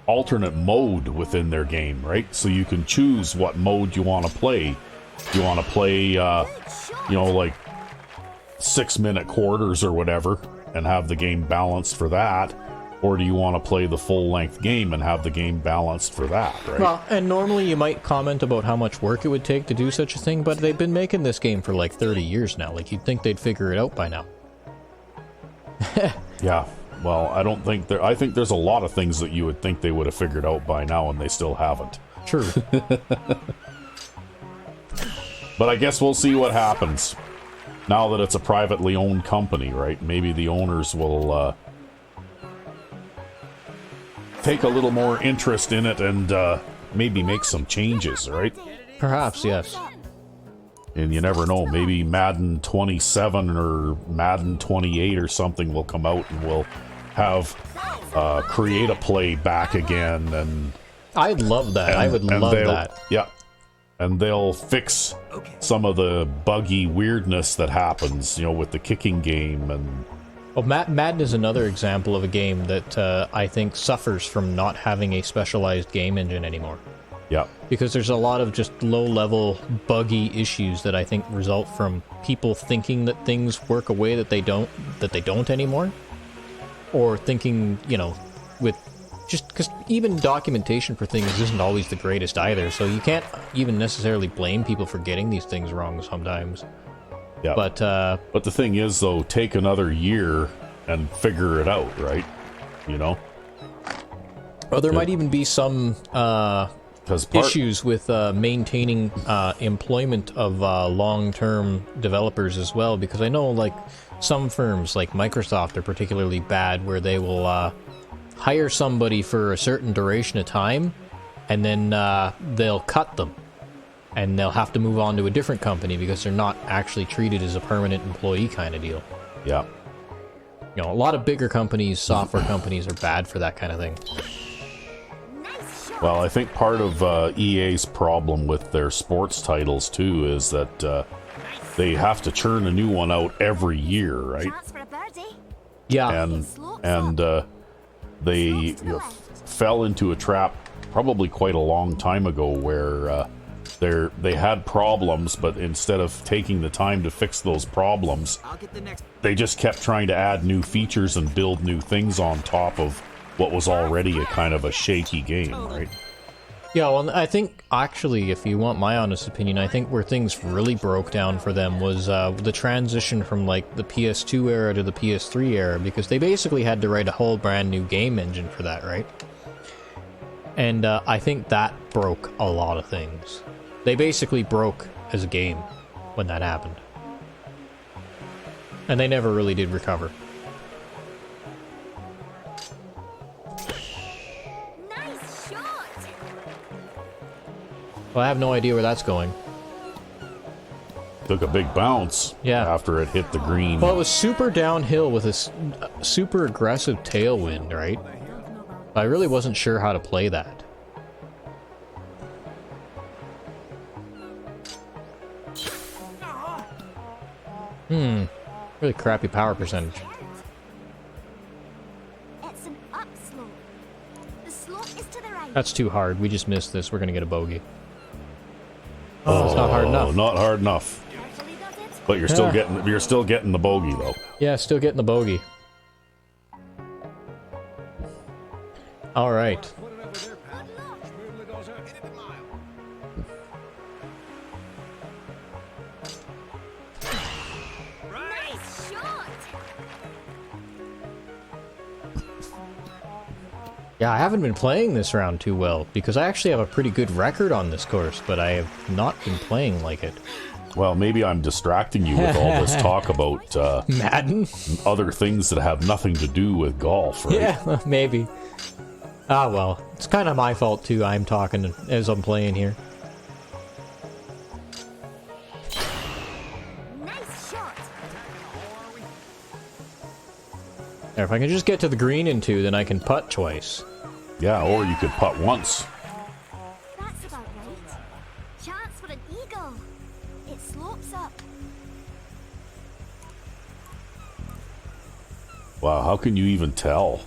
alternate mode within their game, right? So you can choose what mode you want to play. You want to play, like 6-minute quarters or whatever, and have the game balanced for that. Or do you want to play the full-length game and have the game balanced for that, right? Well, and normally you might comment about how much work it would take to do such a thing, but they've been making this game for like 30 years now. Like, you'd think they'd figure it out by now. Yeah, well, I think there's a lot of things that you would think they would have figured out by now, and they still haven't. True. But I guess we'll see what happens. Now that it's a privately owned company, right? Maybe the owners will... take a little more interest in it and maybe make some changes, right? Perhaps, yes. And you never know, maybe Madden 27 or Madden 28 or something will come out and we'll have create a play back again. And I'd love that. I would love that. Yeah. And they'll fix some of the buggy weirdness that happens, with the kicking game and... Well, Madden is another example of a game that I think suffers from not having a specialized game engine anymore. Yeah. Because there's a lot of just low-level, buggy issues that I think result from people thinking that things work a way that they don't anymore. Or thinking, with just because even documentation for things isn't always the greatest either, so you can't even necessarily blame people for getting these things wrong sometimes. Yeah. But the thing is, though, take another year and figure it out, right? You know? well, there might even be some issues with maintaining employment of long-term developers as well, because I know like some firms like Microsoft are particularly bad where they will hire somebody for a certain duration of time and then they'll cut them and they'll have to move on to a different company because they're not actually treated as a permanent employee kind of deal. Yeah. You know, a lot of bigger companies, software companies, are bad for that kind of thing. Well, I think part of EA's problem with their sports titles, too, is that they have to churn a new one out every year, right? Yeah. And they fell into a trap probably quite a long time ago where they had problems, but instead of taking the time to fix those problems, they just kept trying to add new features and build new things on top of what was already a kind of a shaky game, right? Yeah, well, I think, actually, if you want my honest opinion, I think where things really broke down for them was the transition from, like, the PS2 era to the PS3 era, because they basically had to write a whole brand new game engine for that, right? And I think that broke a lot of things. They basically broke as a game when that happened. And they never really did recover. Well, I have no idea where that's going. Took a big bounce after it hit the green. Well, it was super downhill with a super aggressive tailwind, right? I really wasn't sure how to play that. Really crappy power percentage. It's an upslope. The slope is to the right. That's too hard. We just missed this. We're gonna get a bogey. Oh, it's not hard enough. Not hard enough. Actually does it. But you're still getting the bogey though. Yeah, still getting the bogey. All right. Nice shot. Yeah, I haven't been playing this round too well, because I actually have a pretty good record on this course, but I have not been playing like it. Well, maybe I'm distracting you with all this talk about Madden? other things that have nothing to do with golf, right? Yeah, maybe. Ah, well, it's kind of my fault too. I'm talking as I'm playing here. Nice shot. Now, if I can just get to the green in two, then I can putt twice. Yeah, or you could putt once. That's about right. Chance for an eagle. It slopes up. Wow, how can you even tell?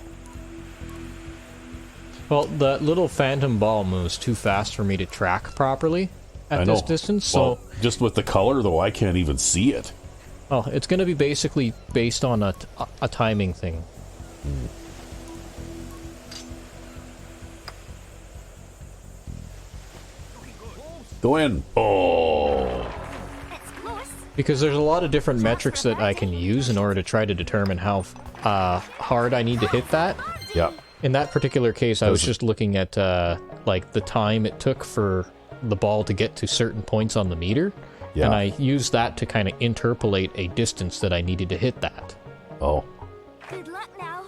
Well, the little phantom ball moves too fast for me to track properly at this distance, so... Well, just with the color, though, I can't even see it. Oh, it's going to be basically based on a timing thing. Go in. Oh. It's close. Because there's a lot of different metrics that I can use in order to try to determine how hard I need to hit that. Yeah. In that particular case, I was just looking at like the time it took for the ball to get to certain points on the meter, and I used that to kind of interpolate a distance that I needed to hit that. Oh. Good luck now.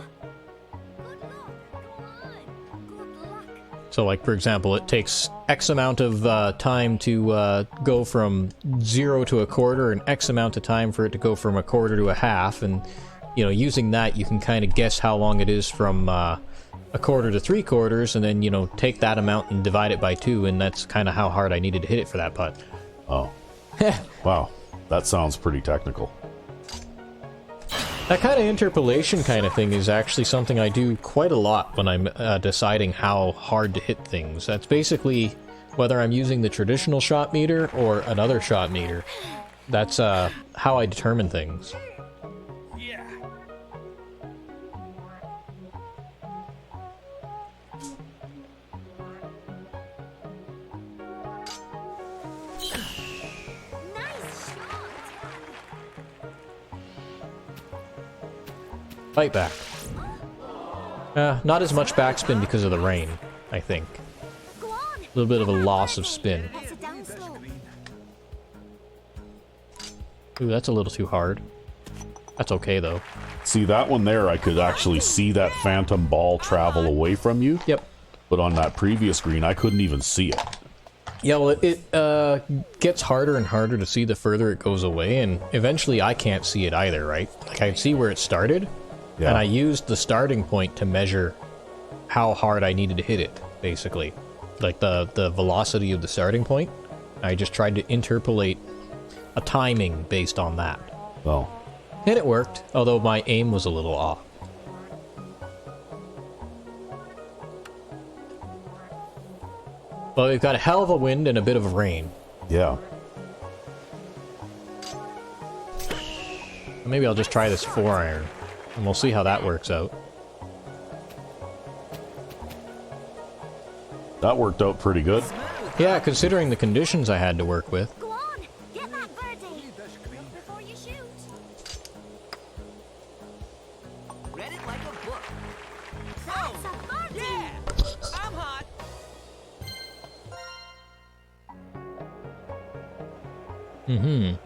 Good luck. Come on. Good luck. So, like, for example, it takes X amount of time to go from 0 to a quarter, and X amount of time for it to go from a quarter to a half, and, you know, using that, you can kind of guess how long it is from a quarter to 3/4, and then, you know, take that amount and divide it by 2, and that's kind of how hard I needed to hit it for that putt. Oh. Wow. That sounds pretty technical. That kind of interpolation kind of thing is actually something I do quite a lot when I'm deciding how hard to hit things. That's basically whether I'm using the traditional shot meter or another shot meter. That's how I determine things. Nice shot. Fight back. Not as much backspin because of the rain, I think. Go on. A little bit of a loss of spin. That's a down slope. Ooh, that's a little too hard. That's okay, though. See, that one there, I could actually see that phantom ball travel away from you. Yep. But on that previous green, I couldn't even see it. Yeah, well, it gets harder and harder to see the further it goes away, and eventually I can't see it either, right? Like, I can see where it started, Yeah. and I used the starting point to measure how hard I needed to hit it, basically. Like, the velocity of the starting point. I just tried to interpolate a timing based on that. Well, And it worked, although my aim was a little off. But we've got a hell of a wind and a bit of rain. yeah. Maybe I'll just try this 4-iron, and we'll see how that works out. That worked out pretty good. Yeah, considering the conditions I had to work with. Go on. Get that birdie. Before you shoot. Read it like a book. That's a birdie. Yeah! I'm hot. Mm-hmm.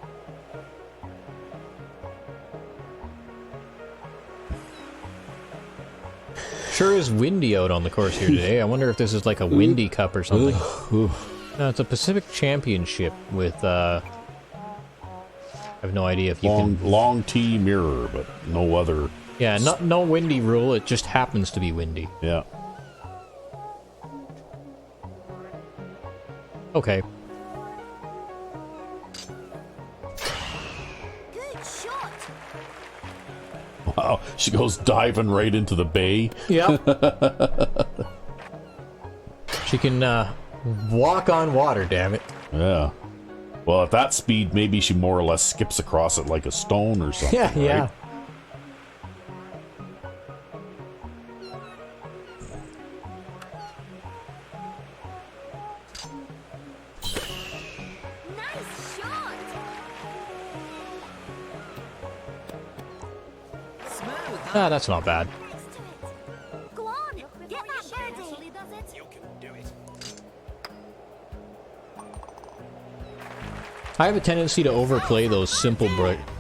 Sure is windy out on the course here today. I wonder if this is like a windy cup or something. No, it's a Pacific Championship with, I have no idea if you can... Long T mirror, but no other. Yeah, no windy rule, it just happens to be windy. Yeah. Okay. Good shot. Wow, she goes diving right into the bay. Yeah. She can, walk on water, damn it. Yeah. Well, at that speed, maybe she more or less skips across it like a stone or something. Yeah, right? yeah. Nice shot. Smooth, huh? Ah, that's not bad. Next to it. Go on. Get that birdie. Does it? You can do it. I have a tendency to overplay those simple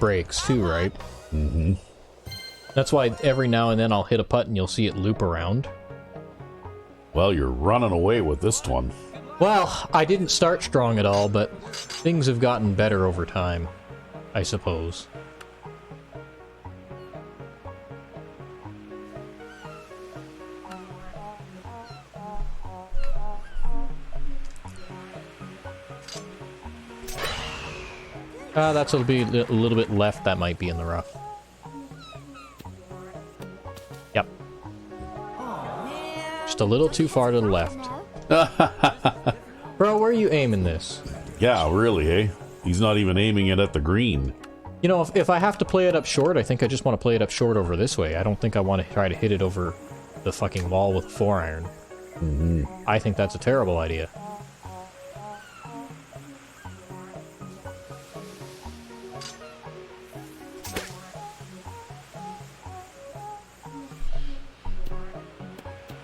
breaks too, right? Mm-hmm. That's why every now and then I'll hit a putt and you'll see it loop around. Well, you're running away with this one. Well, I didn't start strong at all, but things have gotten better over time, I suppose. That'll be a little bit left. That might be in the rough. Yep. Just a little too far to the left. Bro, where are you aiming this? Yeah, really, eh? He's not even aiming it at the green. You know, if I have to play it up short, I think I just want to play it up short over this way. I don't think I want to try to hit it over the fucking wall with a 4-iron. Mm-hmm. I think that's a terrible idea.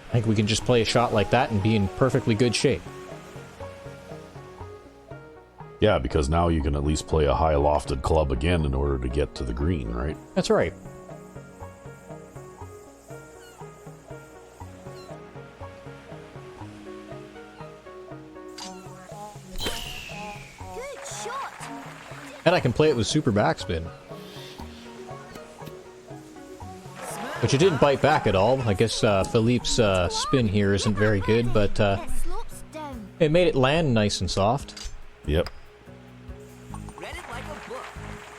I think we can just play a shot like that and be in perfectly good shape. Yeah, because now you can at least play a high lofted club again in order to get to the green, right? That's right. Good shot. And I can play it with super backspin. Which it didn't bite back at all. I guess Philippe's spin here isn't very good, but It slopes down. it made it land nice and soft. Yep. Read it like a book.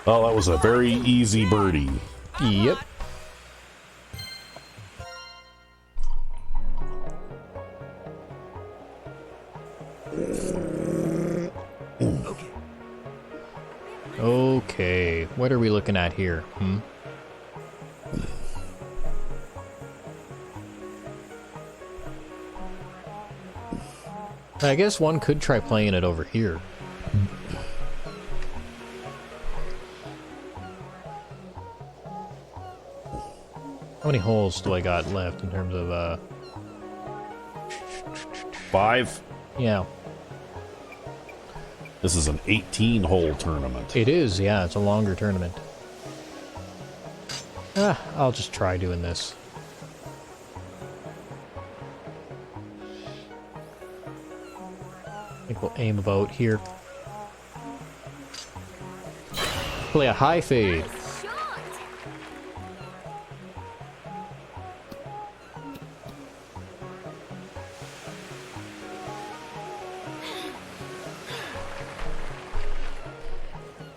Well, that was a very easy birdie. Yep. Okay, what are we looking at here? I guess one could try playing it over here. How many holes do I got left in terms of, 5. Yeah. This is an 18-hole tournament. It is, yeah, it's a longer tournament. I'll just try doing this. I think we'll aim about here. Play a high fade. Shot.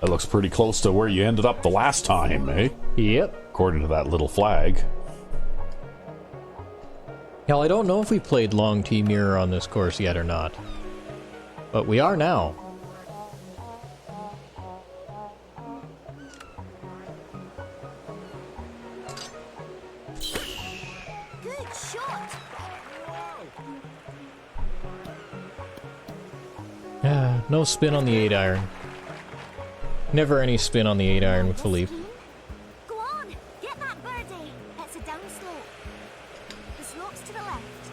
That looks pretty close to where you ended up the last time, eh? Yep. According to that little flag. Hell, I don't know if we played long T mirror on this course yet or not. But we are now. Good shot. Yeah, no spin on the 8-iron. Never any spin on the 8-iron with Philippe. Go on, get that birdie. It's a downslope. The slope's to the left.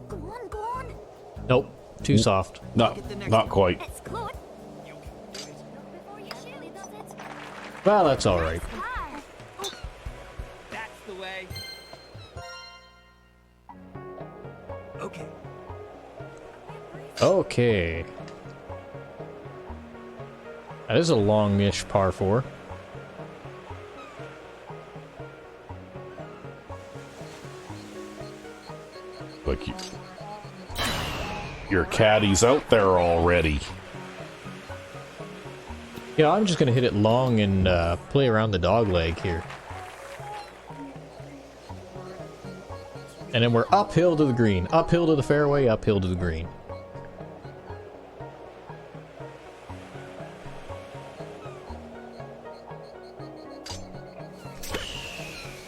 Go on, go on. Nope, too soft. Not quite. It's close. Before you shoot, does it? Well, that's alright. Par. That's the way. Okay. Okay. That is a long-ish par 4. Like your caddy's out there already. Yeah, I'm just gonna hit it long and play around the dog leg here. And then we're uphill to the green. Uphill to the fairway, uphill to the green.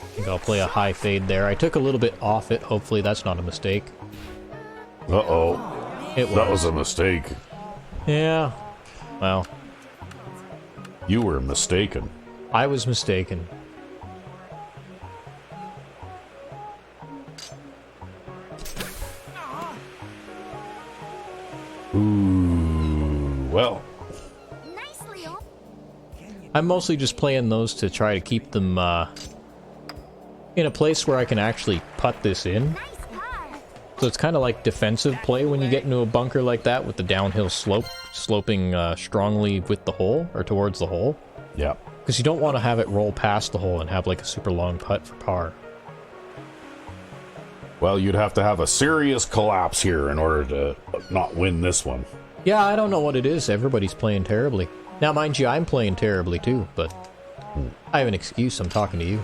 I think I'll play a high fade there. I took a little bit off it. Hopefully that's not a mistake. Uh-oh. It was. That was a mistake. Yeah. Well, You were mistaken. I was mistaken. Ooh, well. Nicely up. I'm mostly just playing those to try to keep them in a place where I can actually putt this in. Nice par. So it's kind of like defensive play when you get into a bunker like that with the downhill slope, sloping strongly with the hole, or towards the hole. Yeah. Because you don't want to have it roll past the hole and have like a super long putt for par. Well, you'd have to have a serious collapse here in order to not win this one. Yeah, I don't know what it is. Everybody's playing terribly. Now, mind you, I'm playing terribly too, but I have an excuse. I'm talking to you.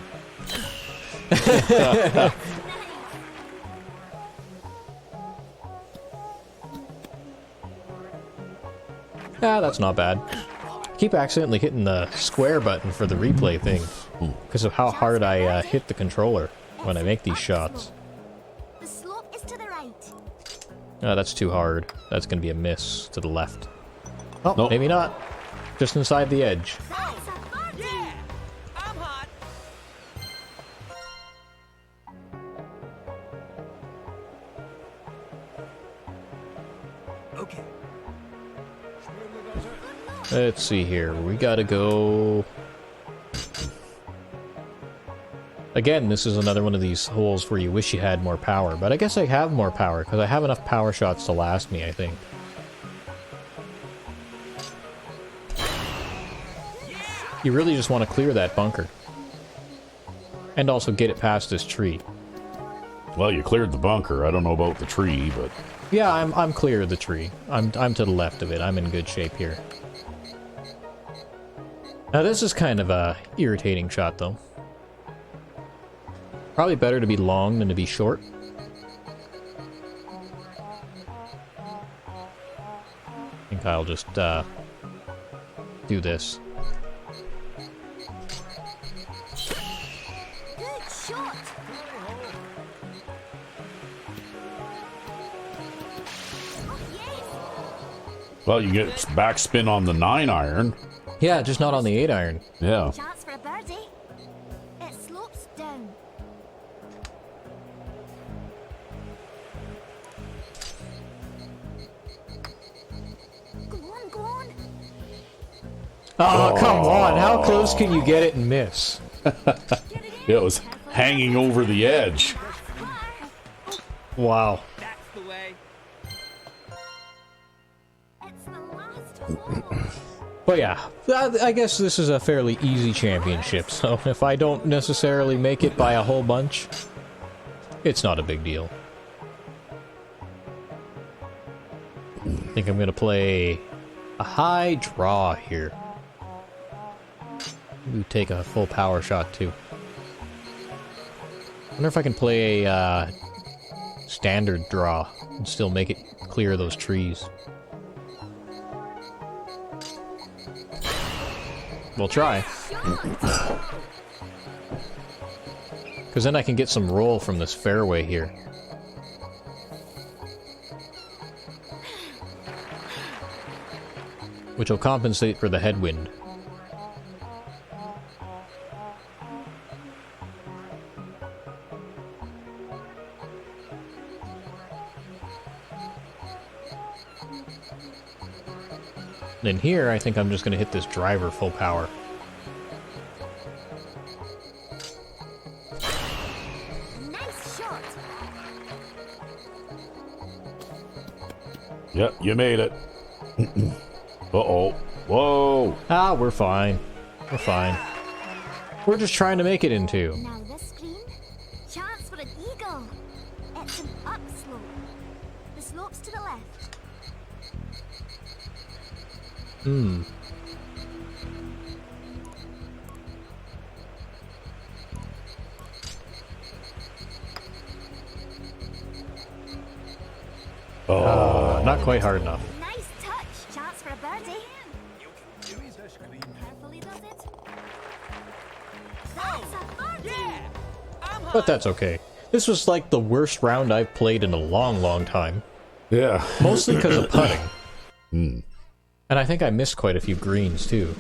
Ah, that's not bad. I keep accidentally hitting the square button for the replay thing because of how hard I hit the controller when I make these shots. The slope is to the right. Oh, that's too hard. That's going to be a miss to the left. Oh, Nope. maybe not. Just inside the edge. That's a birdie. Yeah! I'm hot! Okay. Let's see here. We gotta go... Again, this is another one of these holes where you wish you had more power. But I guess I have more power, because I have enough power shots to last me, I think. You really just want to clear that bunker. And also get it past this tree. Well, you cleared the bunker. I don't know about the tree, but... Yeah, I'm clear of the tree. I'm to the left of it. I'm in good shape here. Now this is kind of a irritating shot, though. Probably better to be long than to be short. I think I'll just do this. Good shot. Well, you get backspin on the 9-iron. Yeah, just not on the 8-iron. Yeah. Chance for a birdie. It slopes down. Go on, go on. Oh, come on. How close can you get it and miss? It was hanging over the edge. Wow. That's the way. It's the last hole. But yeah, I guess this is a fairly easy championship, so if I don't necessarily make it by a whole bunch, it's not a big deal. I think I'm gonna play a high draw here. We take a full power shot too. I wonder if I can play a standard draw and still make it clear those trees. We'll try. Because then I can get some roll from this fairway here. Which will compensate for the headwind. Then here, I think I'm just going to hit this driver full power. Nice shot. Yep, you made it. Uh-oh. Whoa. Ah, we're fine. We're fine. We're just trying to make it in two. Now this green. Chance for an eagle. It's an upslope. The slope's to the left. Hmm. Not quite hard enough. Nice touch. Chance for a birdie. Carefully does it. That's a birdie. Yeah! I'm But that's okay. This was like the worst round I've played in a long, long time. Yeah. Mostly because of putting. And I think I missed quite a few greens, too.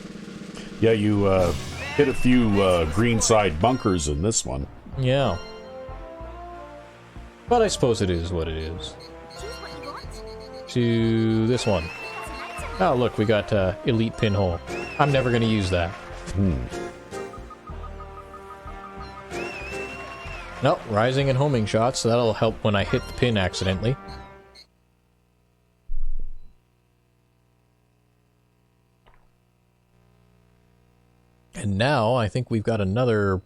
Yeah, you hit a few greenside bunkers in this one. Yeah. But I suppose it is what it is. Choose what you want. To this one. It's an item. Oh, look, we got elite pinhole. I'm never going to use that. Nope, rising and homing shots, so that'll help when I hit the pin accidentally. And now, I think we've got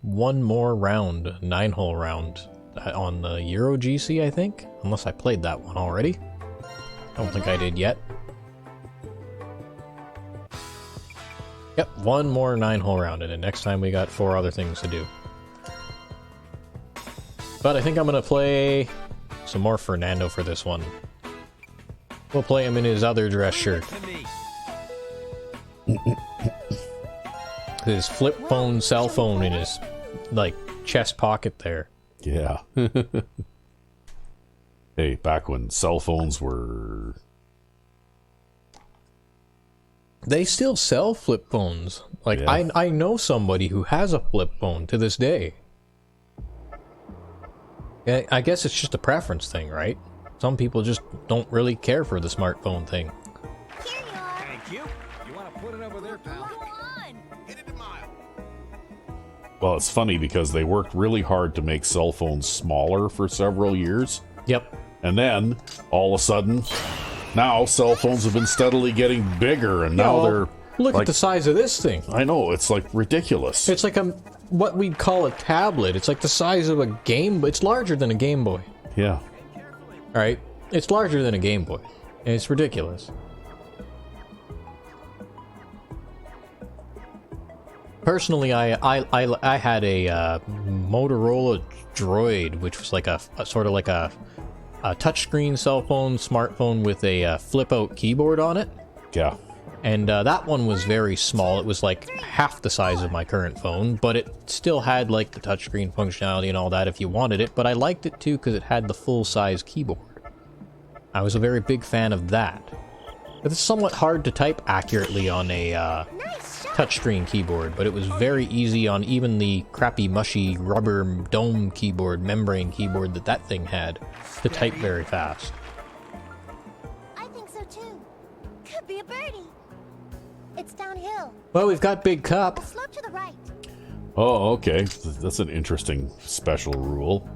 one more round, 9-hole round, on the Euro GC, I think? Unless I played that one already. I don't think I did yet. Yep, one more 9-hole round, and then next time we got 4 other things to do. But I think I'm gonna play some more Fernando for this one. We'll play him in his other dress shirt. to me. His flip phone, cell phone in his, like, chest pocket there. Yeah. Hey, back when cell phones were... They still sell flip phones. Like, Yeah. I know somebody who has a flip phone to this day. Yeah, I guess it's just a preference thing, right? Some people just don't really care for the smartphone thing. Here you are. Thank you. You want to put it over there, pal? Go on. Hit it a mile. Well, it's funny because they worked really hard to make cell phones smaller for several years. Yep. And then, all of a sudden, now cell phones have been steadily getting bigger, and now well, they're... Look like, at the size of this thing. I know, it's like ridiculous. It's like what we'd call a tablet. It's like the size of a Game Boy. It's larger than a Game Boy. Yeah. Alright? It's larger than a Game Boy. And it's ridiculous. Personally, I had a Motorola Droid, which was like a sort of like a touchscreen cell phone, smartphone with a flip-out keyboard on it. Yeah. And that one was very small. It was like half the size of my current phone, but it still had like the touchscreen functionality and all that if you wanted it. But I liked it too because it had the full-size keyboard. I was a very big fan of that. It's somewhat hard to type accurately on a Nice shot. touchscreen keyboard, but it was very easy on even the crappy, mushy rubber dome keyboard, membrane keyboard that thing had to type very fast. I think so too. Could be a birdie. It's downhill. Well, we've got Big Cup. The slope to the right. Oh, okay. That's an interesting special rule.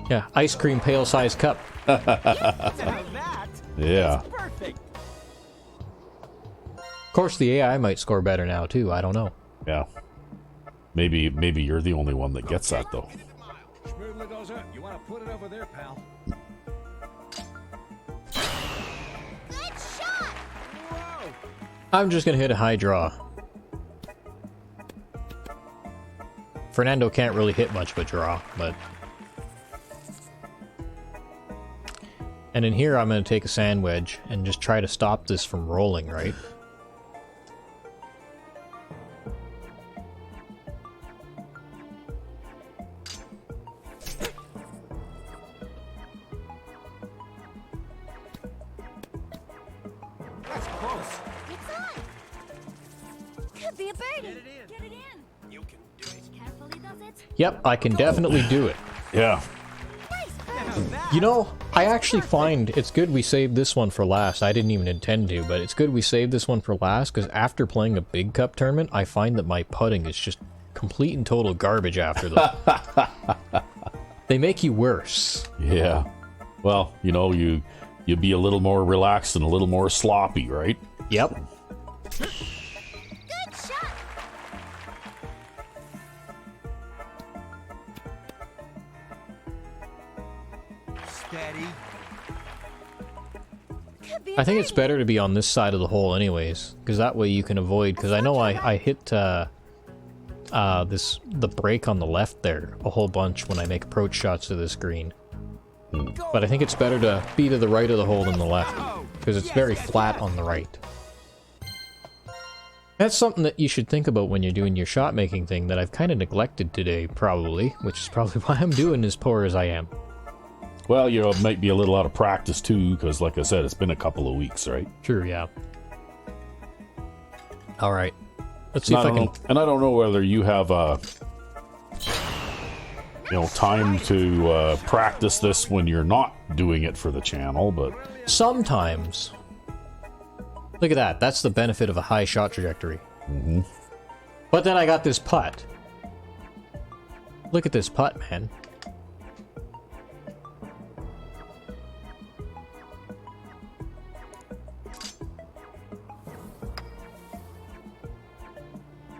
Yeah, ice cream pail-sized cup. Now that, Yeah. perfect. Of course, the AI might score better now, too. I don't know. Yeah. Maybe you're the only one that gets that, though. Smoothly goes up. You want to put it over there, pal. Good shot. Whoa! I'm just going to hit a high draw. Fernando can't really hit much of a draw, but... And in here, I'm going to take a sand wedge and just try to stop this from rolling, right? That's close. It's on. Could be a birdie. Get it in. You can do it. Carefully does it. Yep, I can definitely do it. Yeah. Nice Now birdie. that. You know, I actually find it's good we saved this one for last. I didn't even intend to, but it's good we saved this one for last, because after playing a Big Cup tournament, I find that my putting is just complete and total garbage after them. They make you worse. Yeah. Well, you know, you be a little more relaxed and a little more sloppy, right? Yep. Good shot. Steady. Could be a I think it's birdie. better to be on this side of the hole anyways, because that way you can avoid, because I know I hit the break on the left there a whole bunch when I make approach shots to this green. But I think it's better to be to the right of the hole than the left, because it's very flat on the right. That's something that you should think about when you're doing your shot making thing that I've kind of neglected today, probably, which is probably why I'm doing as poor as I am. Well, you know, it might be a little out of practice too, because like I said, it's been a couple of weeks, right? True, yeah. Alright. Let's see if I can... And I don't know whether you have time to practice this when you're not doing it for the channel, but Sometimes. Look at that. That's the benefit of a high shot trajectory. mm-hmm. But then I got this putt. Look at this putt, man.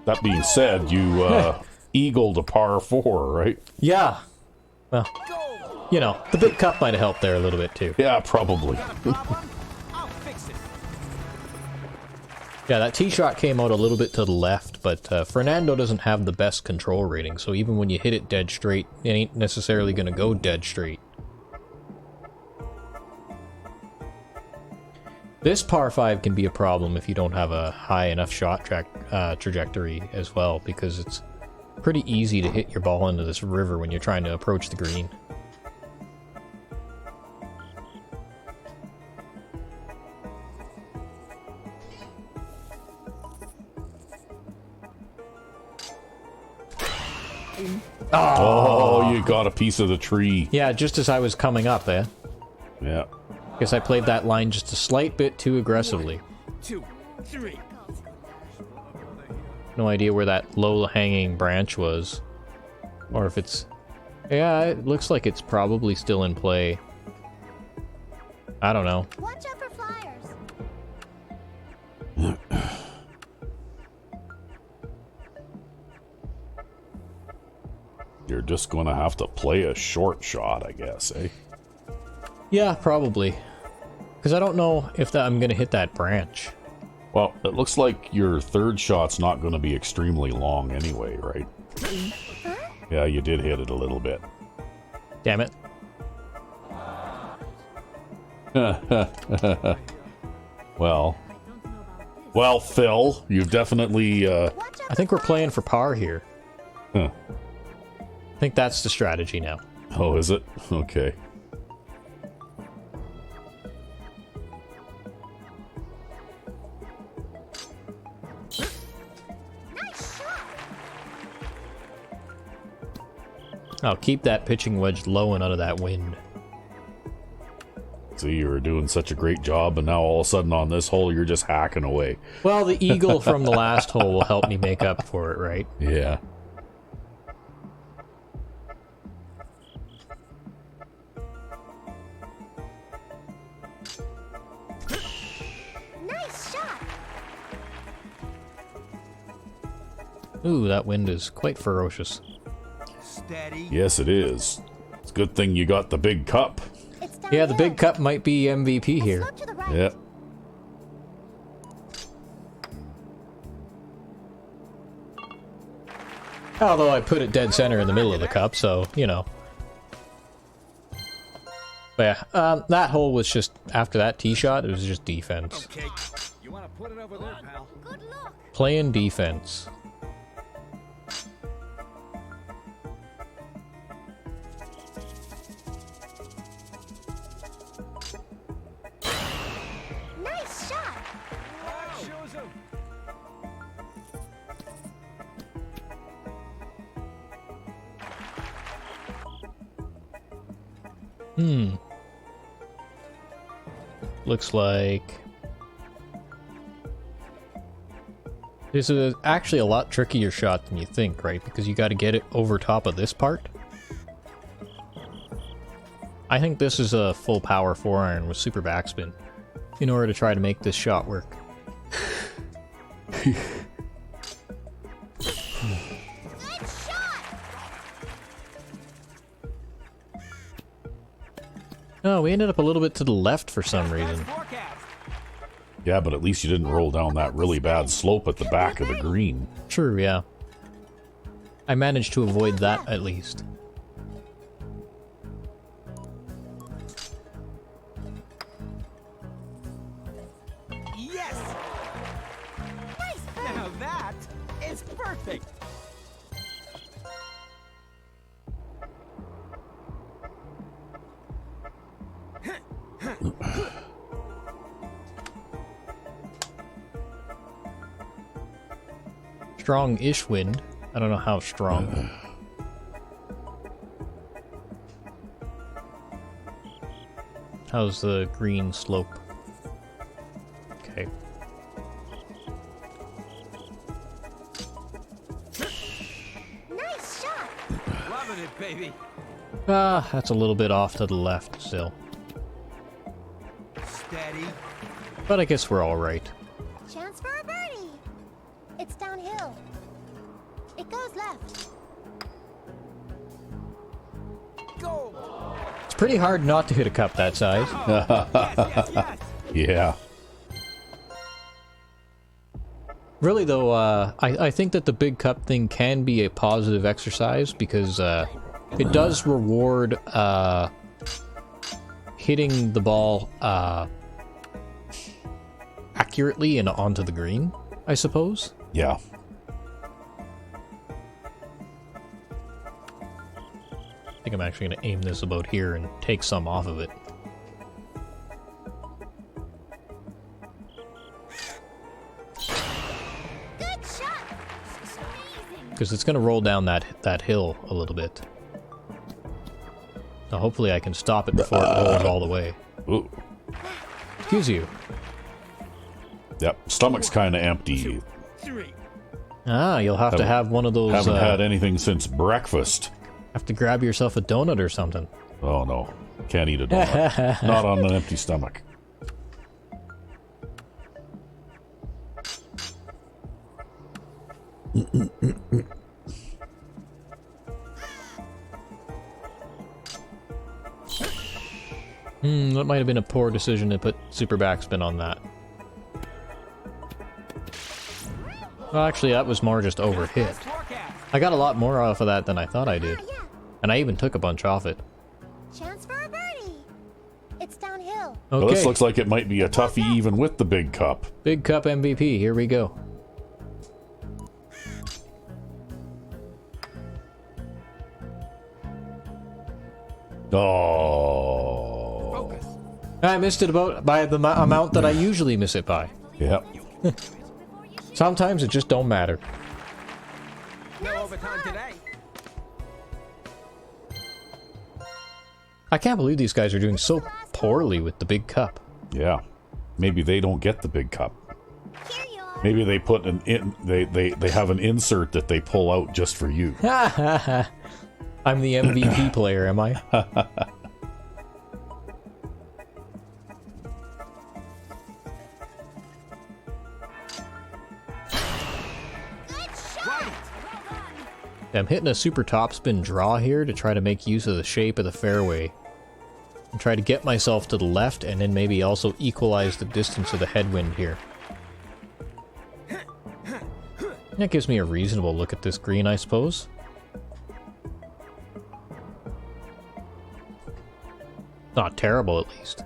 That being said, you eagled a par 4, right? Yeah. Well, you know, the Big Cup might have helped there a little bit too. Yeah, probably. Problem? I'll fix it. Yeah, that tee shot came out a little bit to the left, but Fernando doesn't have the best control rating, so even when you hit it dead straight, it ain't necessarily going to go dead straight. This par 5 can be a problem if you don't have a high enough shot trajectory as well, because it's pretty easy to hit your ball into this river when you're trying to approach the green. Oh, you got a piece of the tree. Yeah, just as I was coming up, Yeah. Guess I played that line just a slight bit too aggressively. 2, 3. No idea where that low-hanging branch was. Or if it's... Yeah, it looks like it's probably still in play. I don't know. Watch out for flyers. You're just going to have to play a short shot, I guess, eh? Yeah, probably. Because I don't know if I'm going to hit that branch. Well, it looks like your third shot's not going to be extremely long anyway, right? Yeah, you did hit it a little bit. Damn it. Well, Phil, you've definitely, Watch out I think we're playing for par here. huh. I think that's the strategy now. Oh, is it? Okay. I'll keep that pitching wedge low and out of that wind. See, you were doing such a great job, and now all of a sudden on this hole, you're just hacking away. Well, the eagle from the last hole will help me make up for it, right? Yeah. Nice shot. Ooh, that wind is quite ferocious. Steady. Yes, it is. It's a good thing you got the big cup. It's down Yeah, the here. big cup might be MVP A here. slope to the right. Yep. Although I put it dead center in the middle of the cup, so, you know. But yeah, that hole was just, after that tee shot, it was just defense. Okay. You want to put it over there, pal? Good luck. Playing defense. Nice shot. That shows him. Looks like... This is actually a lot trickier shot than you think, right? Because you got to get it over top of this part. I think this is a full power 4-iron with super backspin in order to try to make this shot work. Good shot. Oh, we ended up a little bit to the left for some reason. Forecast. Yeah, but at least you didn't roll down that really bad slope at the back of the green. True, yeah. I managed to avoid that at least. Yes. Nice bird. Now that is perfect. Strong-ish wind. I don't know how strong. How's the green slope? Okay. Nice shot. Loving it, baby. Ah, that's a little bit off to the left still. Steady. But I guess we're all right. Chance for a birdie. It's downhill. It goes left. Go. It's pretty hard not to hit a cup that size. Yes. Yeah. Really, though, I think that the big cup thing can be a positive exercise because it does reward hitting the ball accurately and onto the green, I suppose. Yeah. I think I'm actually going to aim this about here and take some off of it. Good shot. Amazing. Because it's going to roll down that hill a little bit. Now hopefully I can stop it before it rolls all the way. Ooh. Excuse you. Yep. Stomach's kind of empty. 3. Ah, you'll have to have one of those... Haven't had anything since breakfast. have to grab yourself a donut or something. Oh no. Can't eat a donut. Not on an empty stomach. That might have been a poor decision to put super backspin on that. Well, actually, that was more just overhit. Forecast. I got a lot more off of that than I thought I did. Yeah. And I even took a bunch off it. Chance for a birdie. It's downhill. Well, Okay, this looks like it might be a toughie even with the big cup. Big Cup MVP, here we go. Oh. Focus. I missed it about by the amount that I usually miss it by. Yep. Sometimes it just don't matter. No overtime today. I can't believe these guys are doing so poorly with the big cup. Yeah. Maybe they don't get the big cup. Here you are. Maybe they put an in. They have an insert that they pull out just for you. Ha ha ha. I'm the MVP player, am I? Good shot. I'm hitting a super topspin draw here to try to make use of the shape of the fairway. And try to get myself to the left and then maybe also equalize the distance of the headwind here. That gives me a reasonable look at this green, I suppose. Not terrible, at least.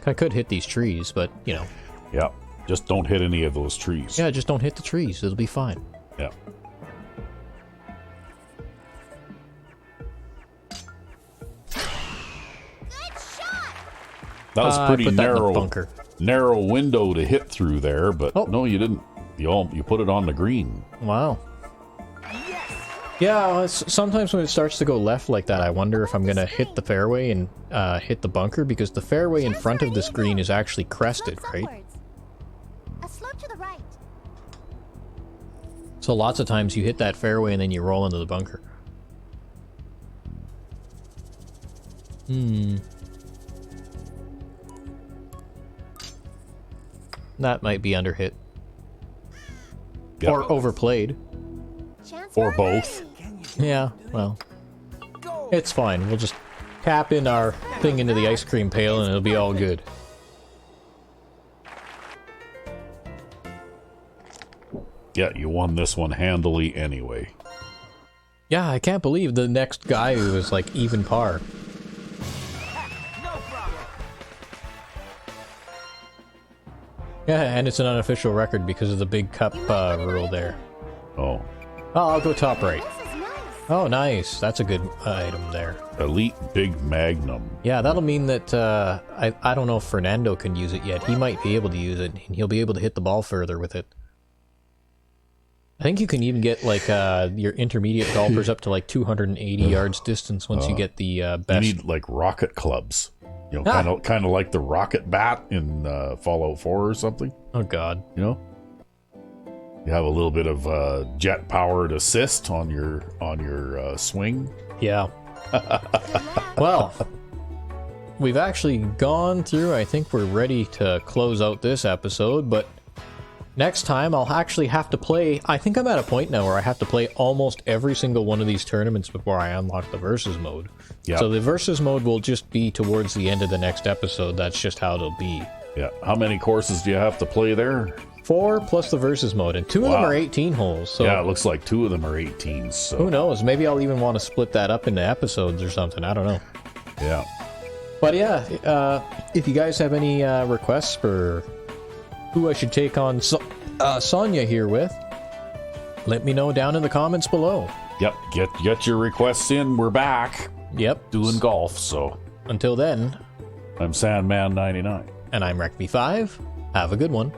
I could hit these trees, but, you know. Yeah. Just don't hit any of those trees. Yeah, just don't hit the trees. It'll be fine. Yeah. Good shot. That was pretty put that in the narrow. bunker. Narrow window to hit through there, but Oh. no, you didn't. You put it on the green. Wow. Yeah, sometimes when it starts to go left like that, I wonder if I'm going to hit the fairway and hit the bunker, because the fairway in front of this green is actually crested, Slope right? upwards. A slope to the right. So lots of times you hit that fairway and then you roll into the bunker. That might be underhit. Yeah. Or overplayed. Chance Or for both. birdie. Yeah, well. It's fine. We'll just tap in our thing into the ice cream pail and it'll be all good. Yeah, you won this one handily anyway. Yeah, I can't believe the next guy was like even par. No problem. Yeah, and it's an unofficial record because of the big cup rule there. Oh. Oh, I'll go top right. This is nice. Oh, nice. That's a good item there. Elite Big Magnum. Yeah, that'll mean that I don't know if Fernando can use it yet. He might be able to use it, and he'll be able to hit the ball further with it. I think you can even get like your intermediate golfers up to like 280 yards distance once you get the You best. need like rocket clubs. You know, Ah. kind of like the rocket bat in Fallout 4 or something. Oh God. You know, you have a little bit of jet powered assist on your swing. Yeah. Well, we've actually gone through. I think we're ready to close out this episode, but next time I'll actually have to play. I think I'm at a point now where I have to play almost every single one of these tournaments before I unlock the versus mode. Yeah. So the versus mode will just be towards the end of the next episode. That's just how it'll be. Yeah. How many courses do you have to play there? 4 plus the versus mode, and 2 of them Wow. are 18 holes. So Yeah, it looks like 2 of them are 18s. So who knows? Maybe I'll even want to split that up into episodes or something. I don't know. yeah. But yeah, if you guys have any requests for who I should take on Sonya here with, let me know down in the comments below. Yep. Get your requests in. We're back Yep. doing golf. So Until then, I'm Sandman 99. and I'm Wreck 5. Have a good one.